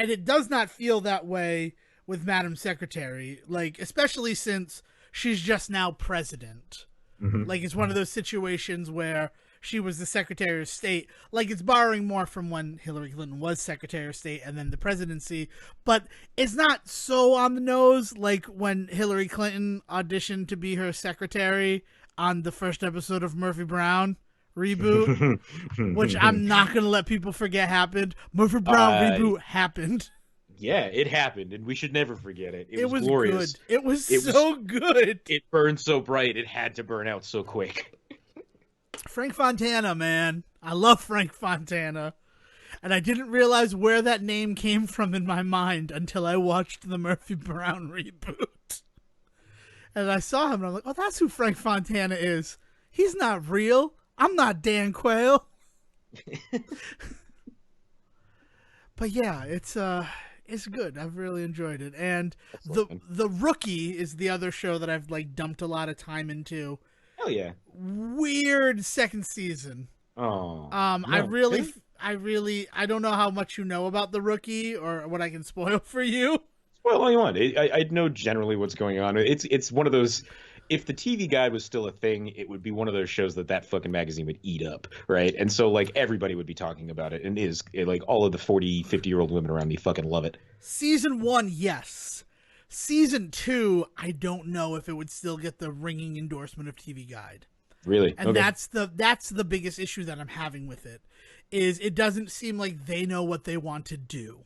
it does not feel that way with Madam Secretary, like especially since she's just now president. Mm-hmm. Like, it's one of those situations where she was the Secretary of State. Like, it's borrowing more from when Hillary Clinton was Secretary of State and then the presidency. But it's not so on the nose like when Hillary Clinton auditioned to be her secretary on the first episode of Murphy Brown reboot, which I'm not going to let people forget happened. Murphy Brown reboot happened. Yeah, it happened, and we should never forget it. It was glorious. Good. It was so good. It burned so bright, it had to burn out so quick. Frank Fontana, man. I love Frank Fontana. And I didn't realize where that name came from in my mind until I watched the Murphy Brown reboot. And I saw him, and I'm like, oh, that's who Frank Fontana is. He's not real. I'm not Dan Quayle. But yeah, it's good. I've really enjoyed it. And the Rookie is the other show that I've like dumped a lot of time into. Hell yeah. Weird second season. Oh. No. I don't know how much you know about the Rookie or what I can spoil for you. Spoil all you want. I know generally what's going on. It's one of those. If the TV Guide was still a thing, it would be one of those shows that fucking magazine would eat up, right? And so, like, everybody would be talking about it, and like, all of the 40, 50-year-old women around me fucking love it. Season 1, yes. Season 2, I don't know if it would still get the ringing endorsement of TV Guide. Really? And that's the biggest issue that I'm having with it, is it doesn't seem like they know what they want to do.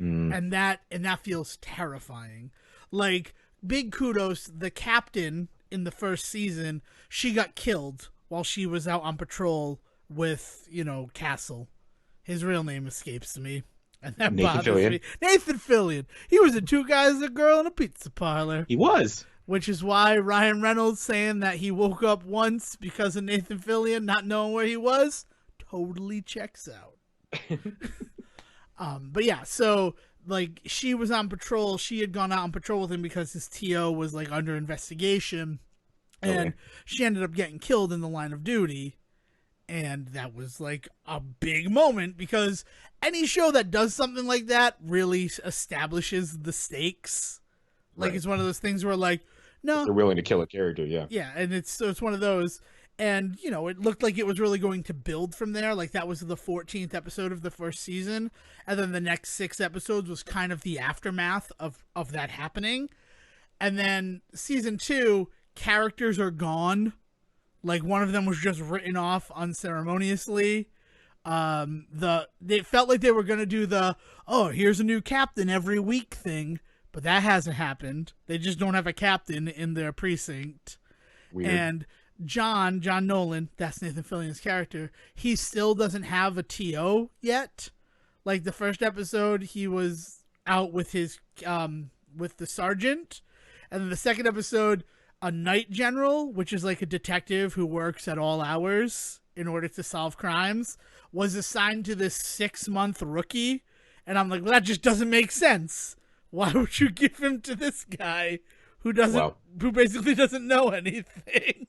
And that feels terrifying. Like, big kudos, the captain in the first season, she got killed while she was out on patrol with, Castle. His real name escapes me. And that bothers me. Nathan Fillion. He was in Two Guys, a Girl, and a Pizza Parlor. He was. Which is why Ryan Reynolds saying that he woke up once because of Nathan Fillion not knowing where he was totally checks out. But yeah, so like she was on patrol. She had gone out on patrol with him because his TO was like under investigation, and she ended up getting killed in the line of duty. And that was like a big moment because any show that does something like that really establishes the stakes. Like it's one of those things where like, no, they're willing to kill a character. Yeah. Yeah. And it's one of those, and it looked like it was really going to build from there. Like that was the 14th episode of the first season. And then the next 6 episodes was kind of the aftermath of that happening. And then season 2, characters are gone. Like one of them was just written off unceremoniously. They felt like they were going to do here's a new captain every week thing, but that hasn't happened. They just don't have a captain in their precinct. Weird. And John Nolan, that's Nathan Fillion's character, he still doesn't have a TO yet. Like the first episode, he was out with his with the sergeant, and then the second episode, a night general, which is like a detective who works at all hours in order to solve crimes was assigned to this 6-month rookie. And I'm like, well, that just doesn't make sense. Why would you give him to this guy who basically doesn't know anything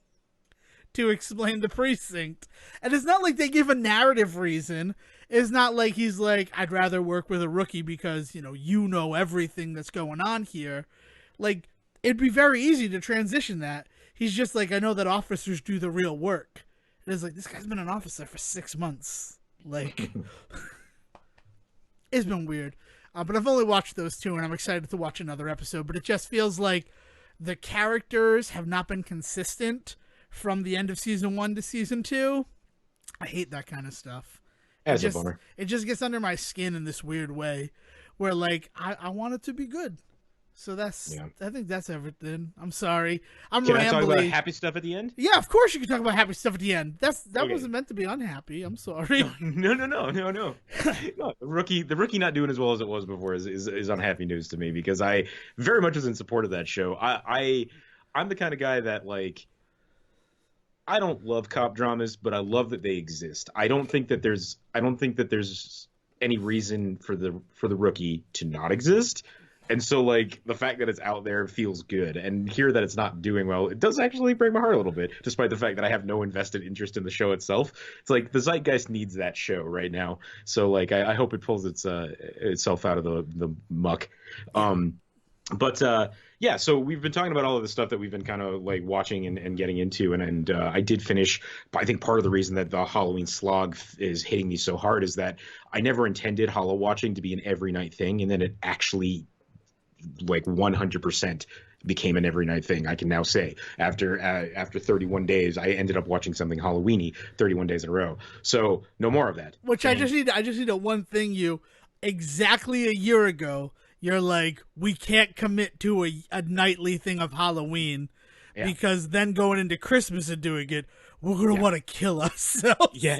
to explain the precinct? And it's not like they give a narrative reason. It's not like he's like, I'd rather work with a rookie because, you know everything that's going on here. Like, it'd be very easy to transition that. He's just like, I know that officers do the real work. And it's like, this guy's been an officer for 6 months. Like, it's been weird. But I've only watched those 2, and I'm excited to watch another episode. But it just feels like the characters have not been consistent from the end of season 1 to season 2. I hate that kind of stuff. That's a bummer. It just gets under my skin in this weird way where, like, I want it to be good. So I think that's everything. I'm sorry. I'm Can rambling. I talk about happy stuff at the end? Yeah, of course you can talk about happy stuff at the end. That wasn't meant to be unhappy. I'm sorry. No. No, the rookie not doing as well as it was before is unhappy news to me, because I very much was in support of that show. I'm the kind of guy that, like, I don't love cop dramas, but I love that they exist. I don't think that there's any reason for the rookie to not exist. And so, like, the fact that it's out there feels good. And hear that it's not doing well, it does actually break my heart a little bit, despite the fact that I have no invested interest in the show itself. It's like the zeitgeist needs that show right now. So, like, I hope it pulls itself out of the muck. Yeah, so we've been talking about all of the stuff that we've been kind of, like, watching and getting into, and I did finish. I think part of the reason that the Halloween slog is hitting me so hard is that I never intended Hollow watching to be an every night thing, and then it actually, like, 100% became an every night thing. I can now say after 31 days, I ended up watching something Halloweeny 31 days in a row. So no more of that. Which I just need to one thing. Exactly a year ago, you're like, we can't commit to a nightly thing of Halloween because then going into Christmas and doing it, we're gonna want to kill ourselves. Yeah.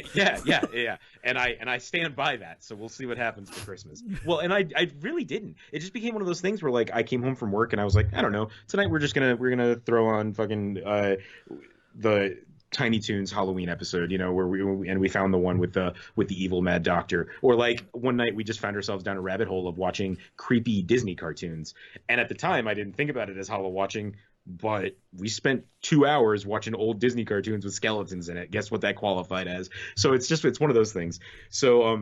And I stand by that. So we'll see what happens for Christmas. Well, and I really didn't. It just became one of those things where, like, I came home from work and I was like, I don't know, tonight we're gonna throw on fucking the Tiny Toons Halloween episode, where we found the one with the evil mad doctor. Or, like, one night we just found ourselves down a rabbit hole of watching creepy Disney cartoons. And at the time I didn't think about it as Hollow watching, but we spent 2 hours watching old Disney cartoons with skeletons in it. Guess what that qualified as? So it's one of those things. So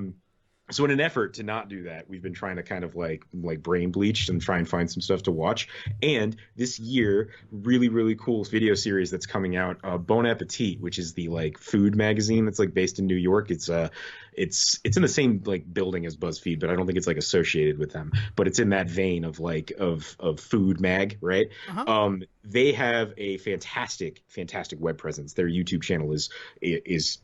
in an effort to not do that, we've been trying to kind of like brain bleach and try and find some stuff to watch. And this year, really, really cool video series that's coming out, Bon Appetit, which is the, like, food magazine that's, like, based in New York. It's in the same, like, building as BuzzFeed, but I don't think it's, like, associated with them. But it's in that vein of, like, of food mag, right? Uh-huh. They have a fantastic web presence. Their YouTube channel is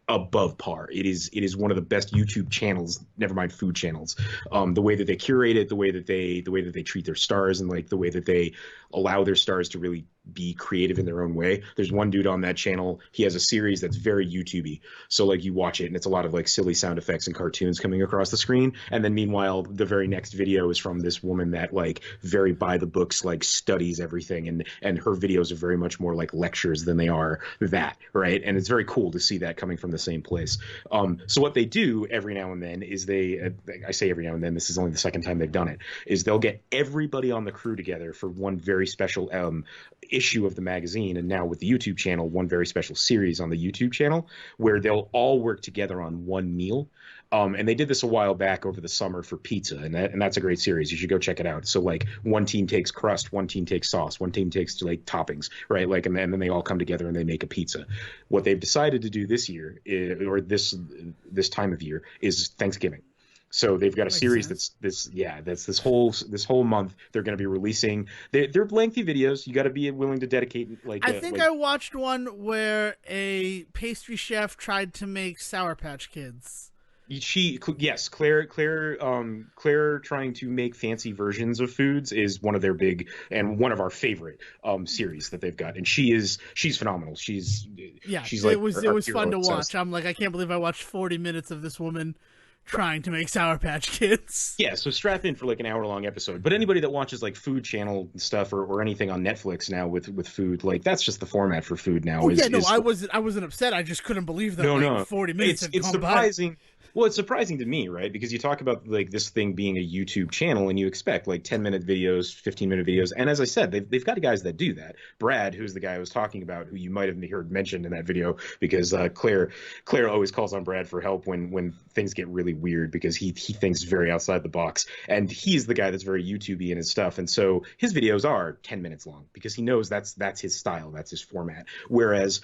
above par. It is one of the best YouTube channels, never mind food channels. The way that they curate it, the way that they treat their stars, and, like, the way that they allow their stars to really be creative in their own way. There's one dude on that channel, he has a series that's very YouTube-y. So, like, you watch it and it's a lot of, like, silly sound effects and cartoons coming across the screen. And then meanwhile, the very next video is from this woman that, like, very by the books, like, studies everything, and her videos are very much more like lectures than they are that, right? And it's very cool to see that coming from the same place. So what they do every now and then is I say every now and then, this is only the second time they've done it, is they'll get everybody on the crew together for one very special issue of the magazine, and now with the YouTube channel, one very special series on the YouTube channel where they'll all work together on one meal. And they did this a while back over the summer for pizza, and that's a great series. You should go check it out. So, like, one team takes crust, one team takes sauce, one team takes, like, toppings, right? Like, and then they all come together and they make a pizza. What they've decided to do this year, or this time of year, is Thanksgiving. So they've got a series that's this whole month. They're going to be releasing. They're lengthy videos. You got to be willing to dedicate. Like, I watched one where a pastry chef tried to make Sour Patch Kids. Claire trying to make fancy versions of foods is one of their big and one of our favorite series that they've got, and she's phenomenal. She's like, it was fun to watch. I'm like, I can't believe I watched 40 minutes of this woman trying to make Sour Patch Kids. Yeah, so strap in for like an hour-long episode. But anybody that watches like Food Channel stuff or anything on Netflix now with food, like that's just the format for food now. I wasn't upset. I just couldn't believe that 40 minutes had it's gone surprising. by. Well, it's surprising to me, right? Because you talk about like this thing being a YouTube channel, and you expect like 10-minute videos, 15-minute videos, and as I said, they've got guys that do that. Brad, who's the guy I was talking about, who you might have heard mentioned in that video, because Claire always calls on Brad for help when things get really weird, because he thinks very outside the box, and he's the guy that's very YouTubey in his stuff, and so his videos are 10 minutes long because he knows that's his style, that's his format, whereas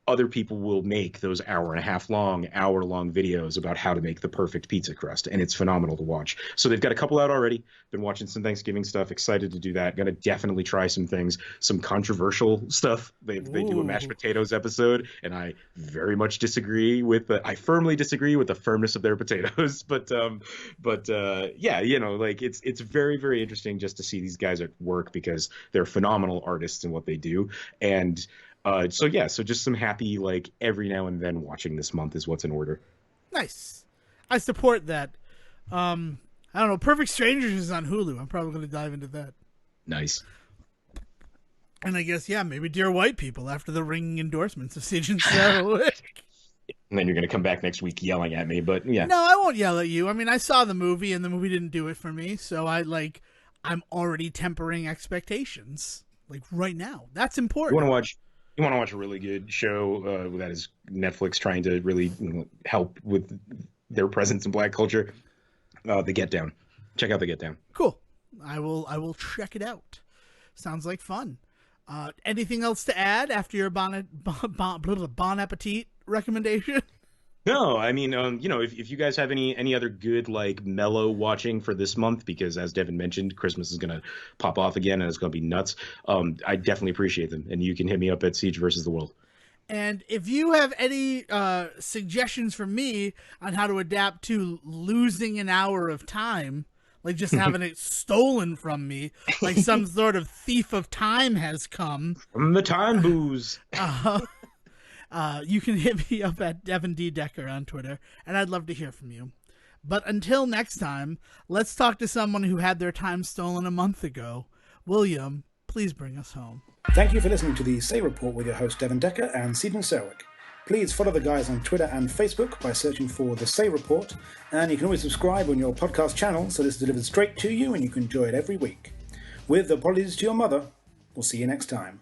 other people will make those hour-long videos about how to make the perfect pizza crust, and it's phenomenal to watch. So they've got a couple out already. Been watching some Thanksgiving stuff. Excited to do that. Going to definitely try some things, some controversial stuff. They do a mashed potatoes episode, and I very much disagree with I firmly disagree with the firmness of their potatoes. But yeah, you know, like it's very, very interesting just to see these guys at work, because they're phenomenal artists in what they do. And so just some happy, like, every now and then watching this month is what's in order. Nice. I support that. I don't know. Perfect Strangers is on Hulu. I'm probably going to dive into that. Nice. And I guess, yeah, maybe Dear White People after the ringing endorsements of Siege and Sarowick. And then you're going to come back next week yelling at me, but yeah. No, I won't yell at you. I mean, I saw the movie, and the movie didn't do it for me, so I'm already tempering expectations, like, right now. That's important. You want to watch a really good show that is Netflix trying to really help with their presence in Black culture? The Get Down. Check out The Get Down. Cool. I will check it out. Sounds like fun. Anything else to add after your Bon Appetit recommendation? No, I mean, if you guys have any other good, like, mellow watching for this month, because as Devin mentioned, Christmas is going to pop off again and it's going to be nuts, I definitely appreciate them. And you can hit me up at Siege versus the World. And if you have any suggestions for me on how to adapt to losing an hour of time, like just having it stolen from me, like some sort of thief of time has come. From the time booze. You can hit me up at Devin D. Decker on Twitter, and I'd love to hear from you. But until next time, let's talk to someone who had their time stolen a month ago. William, please bring us home. Thank you for listening to the Say Report with your host Devin Decker and Stephen Serwick. Please follow the guys on Twitter and Facebook by searching for The Say Report, and you can always subscribe on your podcast channel so this is delivered straight to you and you can enjoy it every week. With apologies to your mother, we'll see you next time.